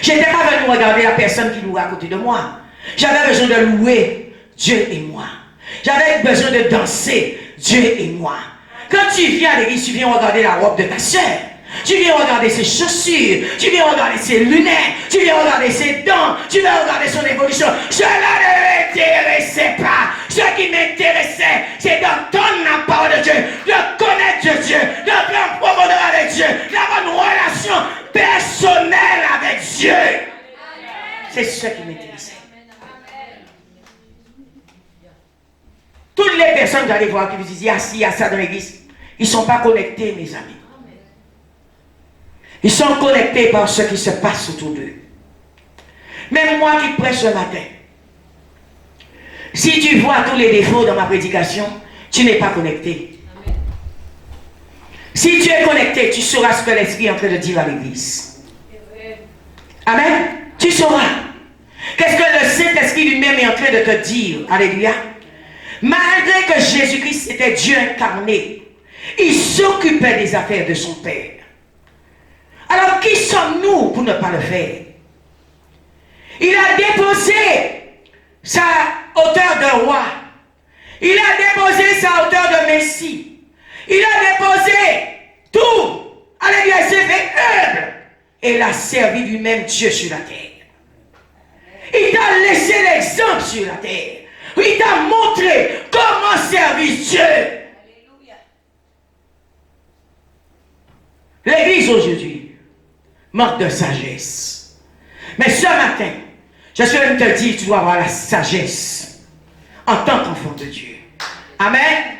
Je n'étais pas venu regarder la personne qui louait à côté de moi. J'avais besoin de louer Dieu et moi. J'avais besoin de danser Dieu et moi. Quand tu viens à l'église, tu viens regarder la robe de ta soeur. Tu viens regarder ses chaussures. Tu viens regarder ses lunettes. Tu viens regarder ses dents. Tu viens regarder son évolution. Cela ne m'intéressait pas. Ce qui m'intéressait, c'est d'entendre la parole de Dieu, de connaître Dieu, d'entrer en profondeur avec Dieu, d'avoir une relation personnelle avec Dieu. C'est ce qui m'intéressait. Toutes les personnes que vous allez voir qui vous disent, il y a ça dans l'église, ils ne sont pas connectés, mes amis. Ils sont connectés par ce qui se passe autour d'eux. Même moi qui prêche ce matin, si tu vois tous les défauts dans ma prédication, tu n'es pas connecté. Si tu es connecté, tu sauras ce que l'Esprit est en train de dire à l'église. Amen. Tu sauras. Qu'est-ce que le Saint-Esprit lui-même est en train de te dire. Alléluia. Malgré que Jésus-Christ était Dieu incarné, il s'occupait des affaires de son Père. Alors qui sommes-nous pour ne pas le faire? Il a déposé sa hauteur de roi. Il a déposé sa hauteur de Messie. Il a déposé tout. Alléluia, il s'est fait humble. Et il a servi lui-même Dieu sur la terre. Il t'a laissé l'exemple sur la terre. Il t'a montré comment servir Dieu. Alléluia. L'église aujourd'hui, manque de sagesse. Mais ce matin, je suis venu te dire, tu dois avoir la sagesse en tant qu'enfant de Dieu. Amen.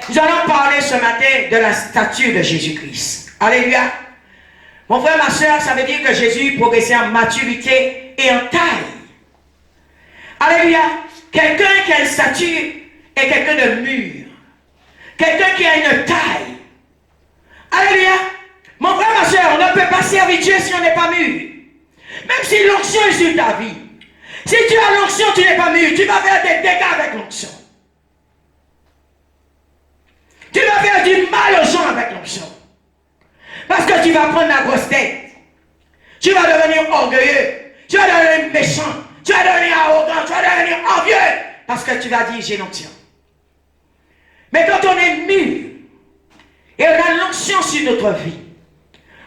Nous allons parler ce matin de la stature de Jésus-Christ. Alléluia. Mon frère, ma soeur, ça veut dire que Jésus progressait en maturité et en taille. Alléluia. Quelqu'un qui a une stature est quelqu'un de mûr. Quelqu'un qui a une taille. Alléluia. Mon frère, ma soeur, on ne peut pas servir Dieu si on n'est pas mûr. Même si l'onction est sur ta vie. Si tu as l'onction, tu n'es pas mûr. Tu vas faire des dégâts avec l'onction. Tu vas faire du mal aux gens avec l'onction. Parce que tu vas prendre la grosse tête. Tu vas devenir orgueilleux. Tu vas devenir méchant. Tu vas devenir arrogant. Tu vas devenir envieux. Parce que tu vas dire, j'ai l'onction. Mais quand on est mûr, et on a l'onction sur notre vie,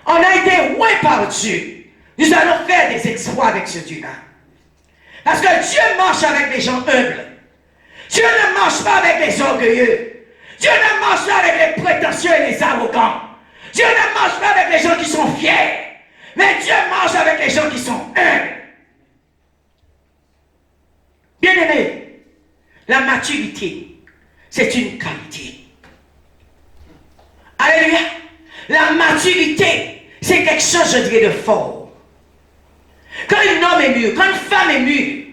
on a été loin par Dieu, nous allons faire des exploits avec ce Dieu-là. Parce que Dieu marche avec les gens humbles. Dieu ne marche pas avec les orgueilleux. Dieu ne marche pas avec les prétentieux et les arrogants. Dieu ne marche pas avec les gens qui sont fiers. Mais Dieu marche avec les gens qui sont humbles. Bien-aimé, la maturité, c'est une qualité. Alléluia. La maturité, c'est quelque chose, je dirais, de fort. Quand un homme est mûr, quand une femme est mûre,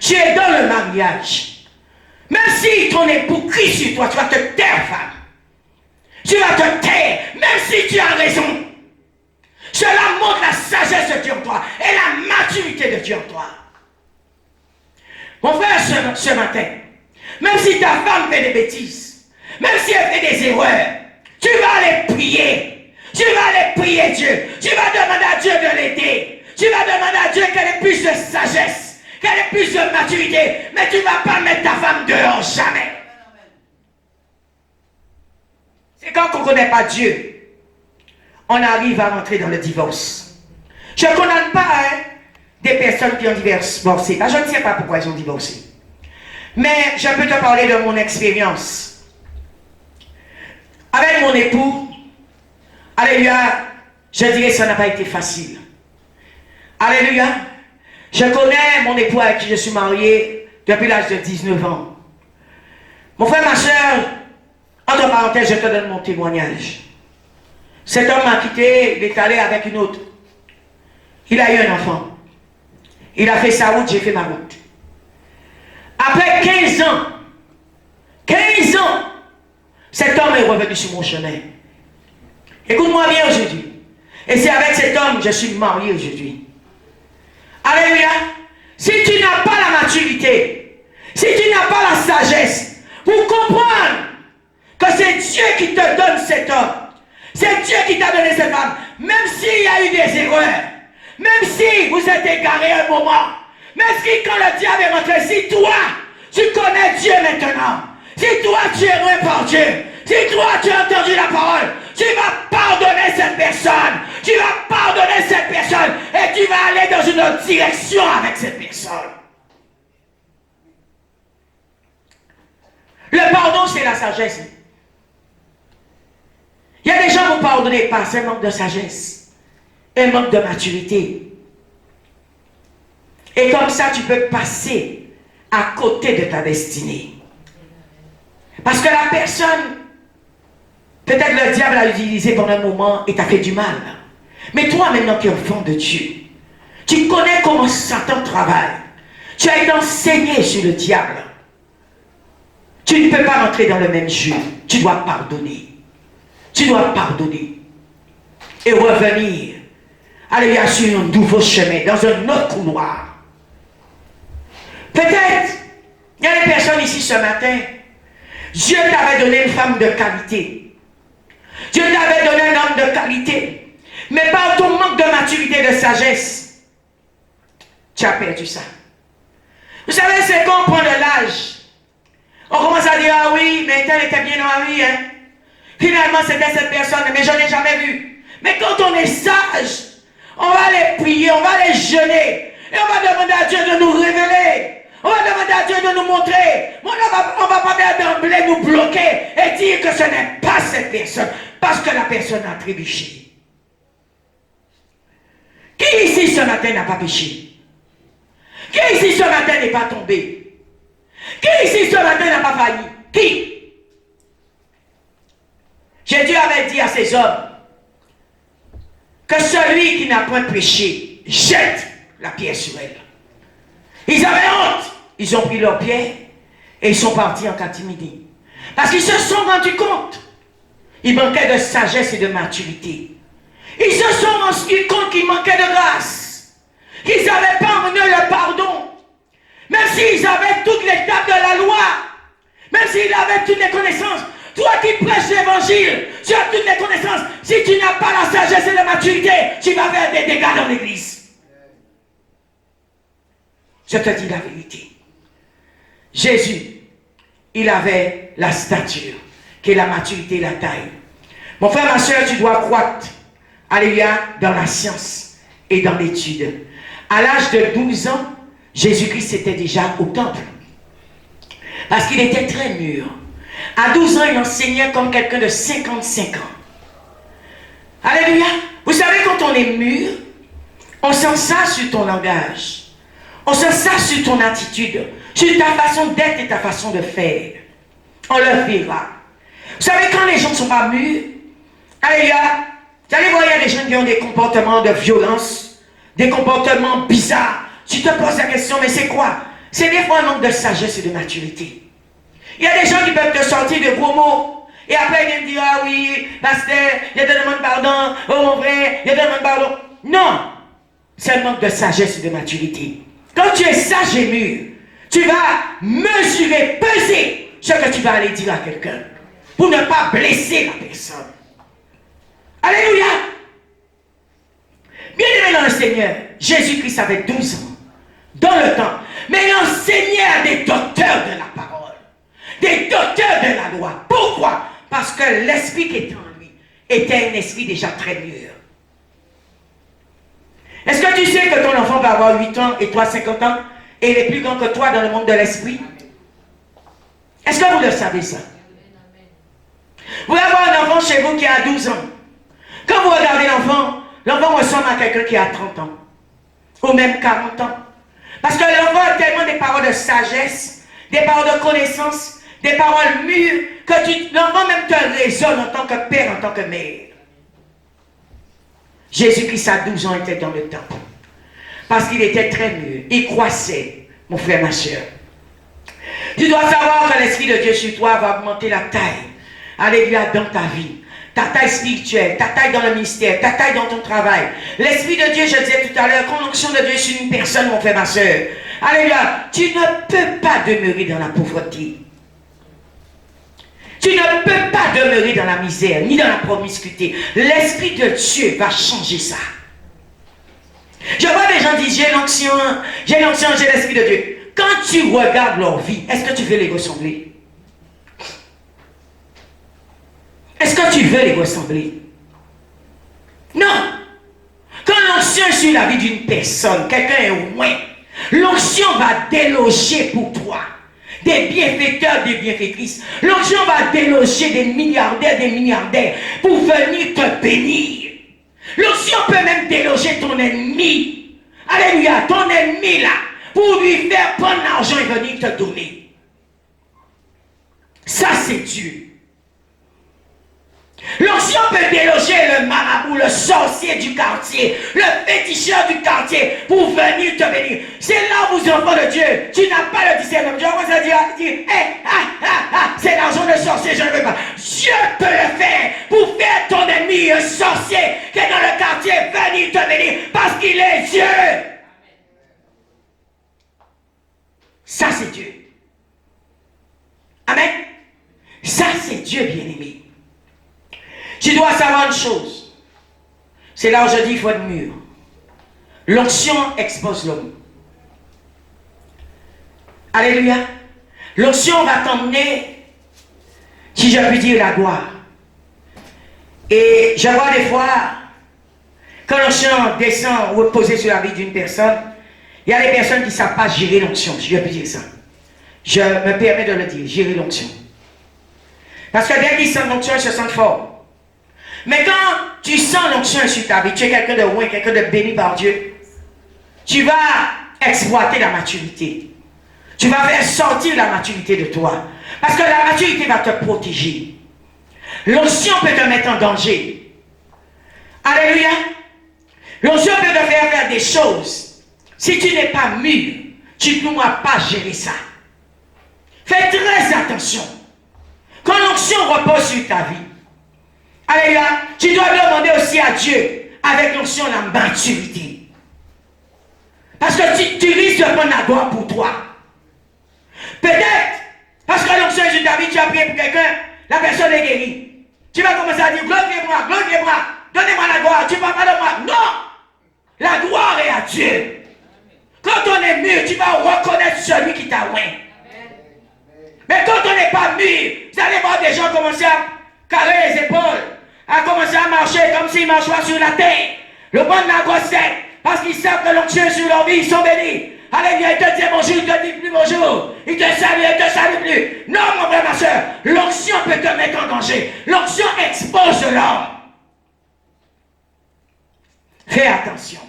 tu es dans le mariage. Même si ton époux crie sur toi, tu vas te taire, femme. Tu vas te taire, même si tu as raison. Cela montre la sagesse de Dieu en toi et la maturité de Dieu en toi. Mon frère, ce matin, même si ta femme fait des bêtises, même si elle fait des erreurs, tu vas aller prier. Tu vas aller prier Dieu. Tu vas demander à Dieu de l'aider. Tu vas demander à Dieu qu'elle ait plus de sagesse, qu'elle ait plus de maturité. Mais tu ne vas pas mettre ta femme dehors, jamais. C'est quand on ne connaît pas Dieu, on arrive à rentrer dans le divorce. Je ne condamne pas des personnes qui ont divorcé. Je ne sais pas pourquoi ils ont divorcé. Mais je peux te parler de mon expérience. Avec mon époux, alléluia, je dirais que ça n'a pas été facile. Alléluia. Je connais mon époux avec qui je suis marié depuis l'âge de 19 ans. Mon frère, ma soeur, entre parenthèses, je te donne mon témoignage. Cet homme m'a quitté, il est allé avec une autre. Il a eu un enfant. Il a fait sa route, j'ai fait ma route. Après 15 ans, cet homme est revenu sur mon chemin. Écoute-moi bien aujourd'hui. Et c'est avec cet homme que je suis marié aujourd'hui. Alléluia. Si tu n'as pas la maturité, si tu n'as pas la sagesse pour comprendre que c'est Dieu qui te donne cet homme, c'est Dieu qui t'a donné cette femme, même s'il y a eu des erreurs, même si vous êtes égaré un moment, même si quand le diable est rentré, si toi, tu connais Dieu maintenant, si toi tu es loin par Dieu, si toi tu as entendu la parole, tu vas pardonner cette personne, tu vas pardonner cette personne et tu vas aller dans une autre direction avec cette personne. Le pardon, c'est la sagesse. Il y a des gens qui vous pardonnez pas, c'est un manque de sagesse, un manque de maturité. Et comme ça, tu peux passer à côté de ta destinée. Parce que la personne, peut-être le diable l'a utilisé pendant un moment et t'a fait du mal. Mais toi, maintenant qui es enfant de Dieu, tu connais comment Satan travaille. Tu as été enseigné sur le diable. Tu ne peux pas rentrer dans le même jeu. Tu dois pardonner. Tu dois pardonner. Et revenir. Aller sur un nouveau chemin, dans un autre couloir. Peut-être, il y a des personnes ici ce matin, Dieu t'avait donné une femme de qualité. Dieu t'avait donné un homme de qualité. Mais par ton manque de maturité et de sagesse, tu as perdu ça. Vous savez, c'est quand on prend de l'âge. On commence à dire, ah oui, mais tel était bien dans la vie. Hein? Finalement, c'était cette personne, mais je ne l'ai jamais vue. Mais quand on est sage, on va aller prier, on va aller jeûner. Et on va demander à Dieu de nous révéler. On va demander à Dieu de nous montrer. On ne va pas bien d'emblée nous bloquer et dire que ce n'est pas cette personne. Parce que la personne a trébuché. ici ce matin n'a pas péché? Qui ici ce matin n'est pas tombé? Qui ici ce matin n'a pas failli? Qui? Jésus avait dit à ces hommes que celui qui n'a point péché jette la pierre sur elle. Ils avaient honte. Ils ont pris leurs pierres et ils sont partis en catimini. Parce qu'ils se sont rendus compte. Ils manquaient de sagesse et de maturité. Ils se sont rendus compte qu'ils manquaient de grâce. Qu'ils n'avaient pas en eux le pardon. Même s'ils avaient toutes les tables de la loi. Même s'ils avaient toutes les connaissances. Toi qui prêches l'évangile, tu as toutes les connaissances. Si tu n'as pas la sagesse et la maturité, tu vas faire des dégâts dans l'église. Je te dis la vérité. Jésus, il avait la stature, qui est la maturité et la taille. Mon frère, ma soeur, tu dois croître, alléluia, dans la science et dans l'étude. À l'âge de 12 ans, Jésus-Christ était déjà au temple. Parce qu'il était très mûr. À 12 ans, il enseignait comme quelqu'un de 55 ans. Alléluia. Vous savez, quand on est mûr, on sent ça sur ton langage. On sent ça sur ton attitude, sur ta façon d'être et ta façon de faire. On le verra. Vous savez, quand les gens ne sont pas mûrs, alléluia, vous allez voir, il y a des gens qui ont des comportements de violence, des comportements bizarres. Tu te poses la question, mais c'est quoi? C'est des fois un manque de sagesse et de maturité. Il y a des gens qui peuvent te sortir de gros mots. Et après, ils viennent dire, ah oui, pasteur, je te demande pardon. Oh mon frère, je te demande pardon. Non. C'est un manque de sagesse et de maturité. Quand tu es sage et mûr, tu vas mesurer, peser ce que tu vas aller dire à quelqu'un. Pour ne pas blesser la personne. Alléluia. Bien-aimé dans le Seigneur, Jésus-Christ avait 12 ans. Dans le temps. Mais il enseignait à des docteurs de la parole. Des docteurs de la loi. Pourquoi? Parce que l'esprit qui était en lui était un esprit déjà très mûr. Est-ce que tu sais que ton enfant va avoir 8 ans et toi 50 ans et il est plus grand que toi dans le monde de l'esprit? Est-ce que vous le savez ça? Vous pouvez avoir un enfant chez vous qui a 12 ans. Quand vous regardez l'enfant, l'enfant ressemble à quelqu'un qui a 30 ans. Ou même 40 ans. Parce que l'enfant a tellement des paroles de sagesse, des paroles de connaissance, des paroles mûres, que l'enfant même te raisonne en tant que père, en tant que mère. Jésus-Christ à 12 ans était dans le temple. Parce qu'il était très mûr. Il croissait, mon frère, ma soeur. Tu dois savoir que l'Esprit de Dieu sur toi va augmenter la taille. Alléluia, dans ta vie. Ta taille spirituelle, ta taille dans le ministère, ta taille dans ton travail. L'Esprit de Dieu, je disais tout à l'heure, quand l'onction de Dieu est sur une personne, mon frère, ma soeur. Alléluia, tu ne peux pas demeurer dans la pauvreté. Tu ne peux pas demeurer dans la misère, ni dans la promiscuité. L'Esprit de Dieu va changer ça. Je vois des gens dire, j'ai l'onction, j'ai l'Esprit de Dieu. Quand tu regardes leur vie, est-ce que tu veux les ressembler? Est-ce que tu veux les ressembler? Non. Quand l'onction est sur la vie d'une personne, quelqu'un est au moins, l'onction va déloger pour toi des bienfaiteurs, des bienfaitrices. L'onction va déloger des milliardaires pour venir te bénir. L'onction peut même déloger ton ennemi. Alléluia, ton ennemi là, pour lui faire prendre l'argent et venir te donner. Ça c'est Dieu. L'onction peut déloger le marabout, le sorcier du quartier, le féticheur du quartier pour venir te bénir. C'est là où, enfants de Dieu, tu n'as pas le discernement. Dieu va dire, c'est l'argent de sorcier, je ne veux pas. Dieu peut le faire pour faire ton ennemi un sorcier qui est dans le quartier venir te bénir parce qu'il est Dieu. Ça c'est Dieu. Amen. Ça c'est Dieu bien-aimé. Tu dois savoir une chose. C'est là où je dis il faut être mûr. L'onction expose l'homme. Alléluia. L'onction va t'emmener, si je puis dire, la gloire. Et je vois des fois, quand l'onction descend ou est posée sur la vie d'une personne, il y a des personnes qui ne savent pas gérer l'onction, si je puis dire ça. Je me permets de le dire, gérer l'onction. Parce que dès qu'ils sentent l'onction, ils se sentent forts. Mais quand tu sens l'onction sur ta vie, tu es quelqu'un de loin, quelqu'un de béni par Dieu, tu vas exploiter la maturité. Tu vas faire sortir la maturité de toi. Parce que la maturité va te protéger. L'onction peut te mettre en danger. Alléluia. L'onction peut te faire des choses. Si tu n'es pas mûr, tu ne pourras pas gérer ça. Fais très attention. Quand l'onction repose sur ta vie, alléluia, tu dois demander aussi à Dieu, avec l'onction, la maturité. Parce que tu risques de prendre la gloire pour toi. Peut-être, parce que l'onction est sur ta vie, tu as prié pour quelqu'un, la personne est guérie. Tu vas commencer à dire, glorifiez-moi, donnez-moi la gloire, tu ne parles pas de moi. Non! La gloire est à Dieu. Quand on est mûr, tu vas reconnaître celui qui t'a oint. Mais quand on n'est pas mûr, vous allez voir des gens commencer à carrer les épaules, à commencer à marcher comme s'ils marchaient sur la terre. Le bon de la grossette, parce qu'ils savent que l'onction est sur leur vie, ils sont bénis. Alléluia, il te dit bonjour, il te dit plus bonjour. Il te salue plus. Non, mon frère, ma soeur, l'onction peut te mettre en danger. L'onction expose l'homme. Fais attention.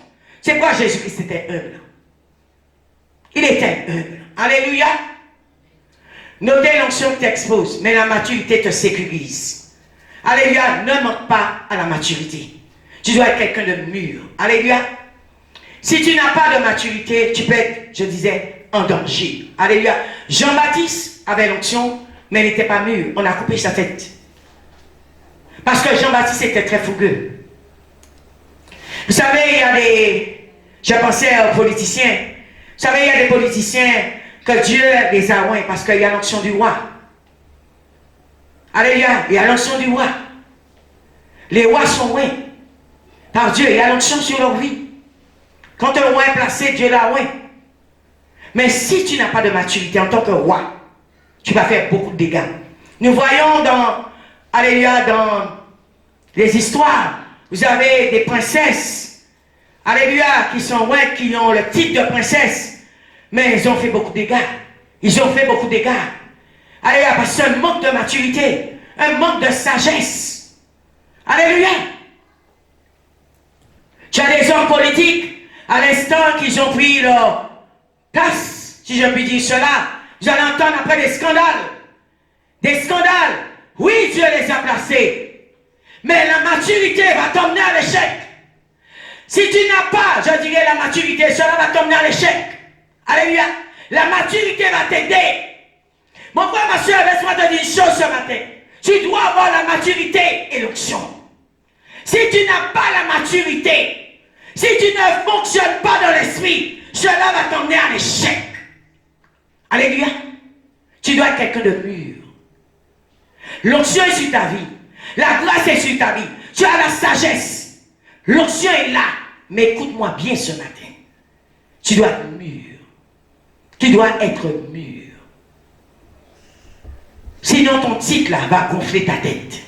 C'est pourquoi Jésus-Christ était humble. Il était humble. Alléluia. Notez, l'onction t'expose, mais la maturité te sécurise. Alléluia, ne manque pas à la maturité. Tu dois être quelqu'un de mûr. Alléluia. Si tu n'as pas de maturité, tu peux être, je disais, en danger. Alléluia. Jean-Baptiste avait l'onction, mais il n'était pas mûr. On a coupé sa tête. Parce que Jean-Baptiste était très fougueux. Vous savez, il y a des... Je pensais aux politiciens. Vous savez, il y a des politiciens que Dieu les a oints parce qu'il y a l'onction du roi. Alléluia, il y a l'onction du roi. Les rois sont oints par Dieu, il y a l'onction sur leur vie. Quand un roi est placé, Dieu l'a oint. Mais si tu n'as pas de maturité en tant que roi, tu vas faire beaucoup de dégâts. Nous voyons alléluia, dans les histoires, vous avez des princesses, alléluia, qui sont ointes, qui ont le titre de princesse. Mais ils ont fait beaucoup de dégâts. Ils ont fait beaucoup de dégâts. Alléluia, parce que c'est un manque de maturité, un manque de sagesse. Alléluia. Tu as des hommes politiques, à l'instant qu'ils ont pris leur place, si je puis dire cela, vous allez entendre après des scandales. Des scandales. Oui, Dieu les a placés. Mais la maturité va t'emmener à l'échec. Si tu n'as pas, je dirais, la maturité, cela va t'emmener à l'échec. Alléluia. La maturité va t'aider. Mon frère, ma soeur, laisse-moi te dire une chose ce matin. Tu dois avoir la maturité et l'onction. Si tu n'as pas la maturité, si tu ne fonctionnes pas dans l'esprit, cela va t'emmener à l'échec. Alléluia. Tu dois être quelqu'un de mûr. L'onction est sur ta vie. La grâce est sur ta vie. Tu as la sagesse. L'onction est là. Mais écoute-moi bien ce matin. Tu dois être mûr. Tu dois être mûr. Sinon ton titre là va gonfler ta tête.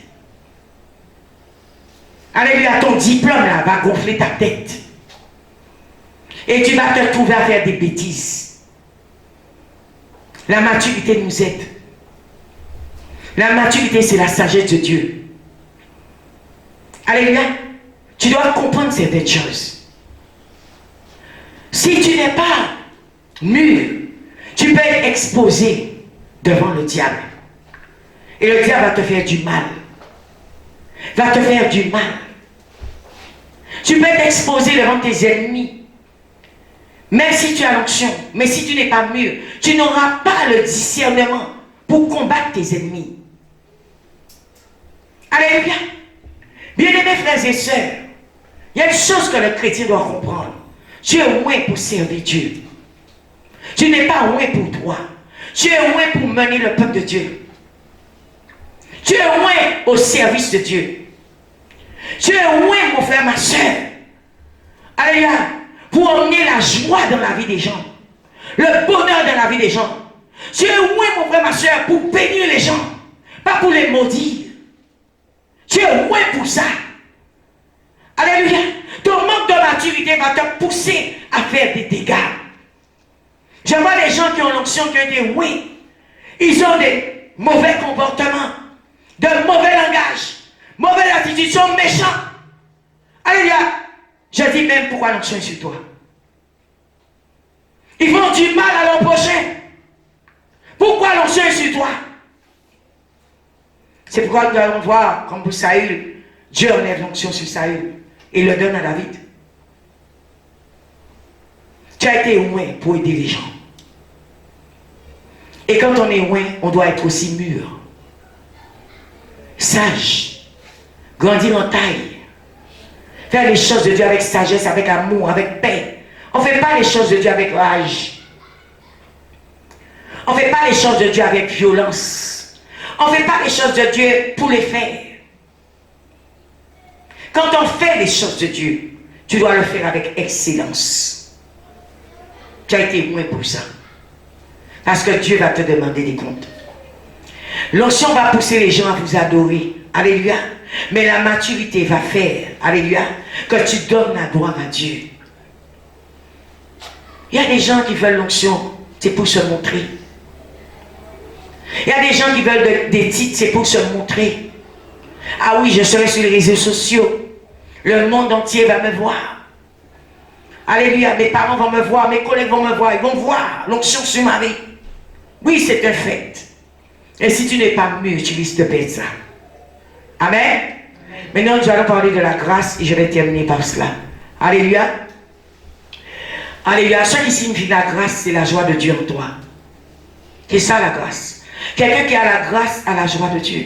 Alléluia, ton diplôme là va gonfler ta tête. Et tu vas te trouver à faire des bêtises. La maturité nous aide. La maturité, c'est la sagesse de Dieu. Alléluia. Tu dois comprendre certaines choses. Si tu n'es pas mûr, tu peux être exposé devant le diable. Et le diable va te faire du mal. Va te faire du mal. Tu peux être exposé devant tes ennemis. Même si tu as l'onction, mais si tu n'es pas mûr, tu n'auras pas le discernement pour combattre tes ennemis. Alléluia. Bien-aimés frères et sœurs, il y a une chose que le chrétien doit comprendre. Tu es oint pour servir Dieu. Tu n'es pas oint pour toi. Tu es oint pour mener le peuple de Dieu. Tu es oint au service de Dieu. Tu es oint, mon frère, ma soeur. Alléluia. Pour emmener la joie dans la vie des gens. Le bonheur dans la vie des gens. Tu es oint, mon frère, ma soeur, pour bénir les gens. Pas pour les maudire. Tu es oint pour ça. Alléluia. Ton manque de maturité va te pousser à faire des dégâts. Je vois des gens qui ont l'onction, qui ont été oui. Ils ont des mauvais comportements, de mauvais langage, mauvaise attitude, ils sont méchants. Alléluia. Je dis même pourquoi l'onction est sur toi. Ils font du mal à leur prochain. Pourquoi l'onction est sur toi? C'est pourquoi nous allons voir, comme pour Saül, Dieu enlève l'onction sur Saül et le donne à David. Tu as été loin pour aider les gens. Et quand on est loin, on doit être aussi mûr, sage, grandir en taille, faire les choses de Dieu avec sagesse, avec amour, avec paix. On ne fait pas les choses de Dieu avec rage. On ne fait pas les choses de Dieu avec violence. On ne fait pas les choses de Dieu pour les faire. Quand on fait les choses de Dieu, tu dois le faire avec excellence. Tu as été loin pour ça. Parce que Dieu va te demander des comptes. L'onction va pousser les gens à vous adorer. Alléluia. Mais la maturité va faire, alléluia, que tu donnes la gloire à Dieu. Il y a des gens qui veulent l'onction, c'est pour se montrer. Il y a des gens qui veulent des titres, c'est pour se montrer. Ah oui, je serai sur les réseaux sociaux. Le monde entier va me voir. Alléluia, mes parents vont me voir, mes collègues vont me voir, ils vont voir l'onction sur ma vie. Oui, c'est un fait. Et si tu n'es pas mûr, tu risques de perdre ça. Amen. Maintenant, nous allons parler de la grâce et je vais terminer par cela. Alléluia. Alléluia. Ce qui signifie la grâce, c'est la joie de Dieu en toi. C'est ça la grâce. Quelqu'un qui a la grâce a la joie de Dieu.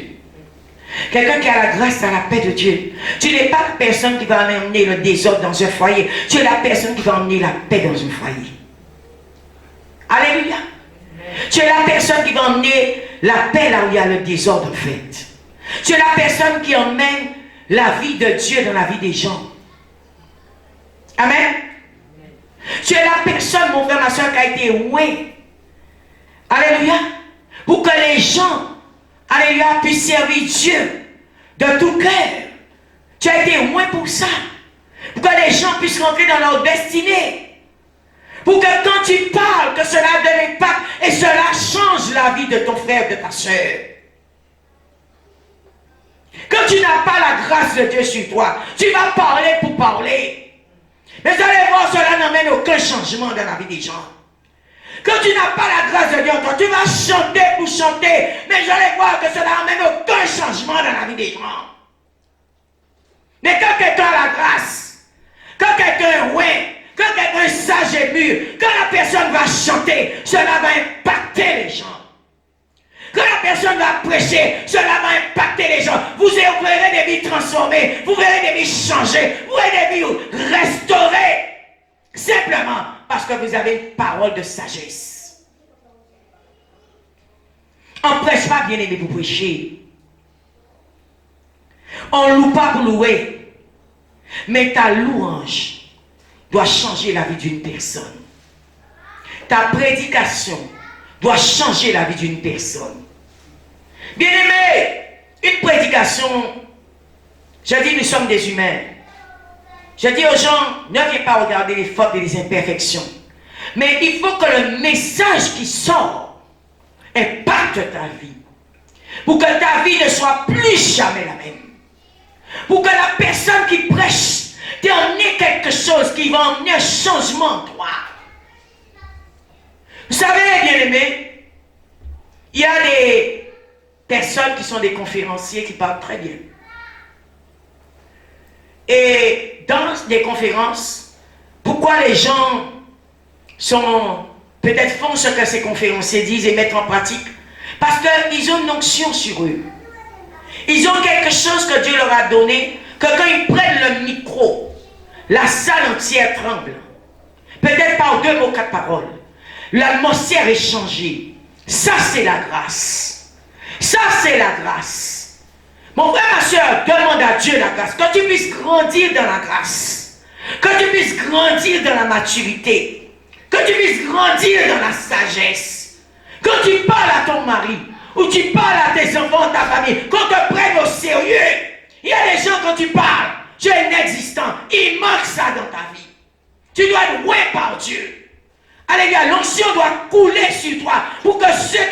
Quelqu'un qui a la grâce a la paix de Dieu. Tu n'es pas la personne qui va emmener le désordre dans un foyer. Tu es la personne qui va emmener la paix dans un foyer. Alléluia. Tu es la personne qui va emmener la paix là où il y a le désordre en fait. Tu es la personne qui emmène la vie de Dieu dans la vie des gens. Amen. Tu es la personne, mon frère, ma soeur, qui a été loin. Alléluia. Pour que les gens, alléluia, puissent servir Dieu de tout cœur. Tu as été loin pour ça. Pour que les gens puissent rentrer dans leur destinée. Pour que quand tu parles, que cela donne impact et cela change la vie de ton frère, de ta soeur. Quand tu n'as pas la grâce de Dieu sur toi, tu vas parler pour parler. Mais vous allez voir, cela n'amène aucun changement dans la vie des gens. Quand tu n'as pas la grâce de Dieu en toi, tu vas chanter pour chanter. Mais vous allez voir que cela n'amène aucun changement dans la vie des gens. Mais quand quelqu'un a la grâce, quand quelqu'un est loin, quand quelqu'un est sage et mûr, quand la personne va chanter, cela va impacter les gens. Quand la personne va prêcher, cela va impacter les gens. Vous verrez des vies transformées, vous verrez des vies changées, vous verrez des vies restaurées. Simplement parce que vous avez une parole de sagesse. On ne prêche pas bien aimé pour prêcher. On ne loue pas pour louer. Mais ta louange doit changer la vie d'une personne. Ta prédication doit changer la vie d'une personne. Bien aimé, une prédication, je dis nous sommes des humains. Je dis aux gens, ne viens pas regarder les fautes et les imperfections. Mais il faut que le message qui sort impacte ta vie. Pour que ta vie ne soit plus jamais la même. Pour que la personne qui prêche t'ait emmené quelque chose qui va emmener un changement en toi. Vous savez, bien aimé, il y a des personnes qui sont des conférenciers qui parlent très bien. Et dans des conférences, pourquoi les gens peut-être font ce que ces conférenciers disent et mettent en pratique? Parce qu'ils ont une onction sur eux. Ils ont quelque chose que Dieu leur a donné, que quand ils prennent le micro, la salle entière tremble. Peut-être par 2 mots, 4 paroles. L'atmosphère est changée. Ça, c'est la grâce. Ça, c'est la grâce. Mon frère, ma soeur, demande à Dieu la grâce. Que tu puisses grandir dans la grâce. Que tu puisses grandir dans la maturité. Que tu puisses grandir dans la sagesse. Quand tu parles à ton mari, ou tu parles à tes enfants, ta famille, qu'on te prenne au sérieux. Il y a des gens, quand tu parles, tu es inexistant. Il manque ça dans ta vie. Tu dois être loué par Dieu. Alléluia, l'onction doit couler sur toi pour que ceux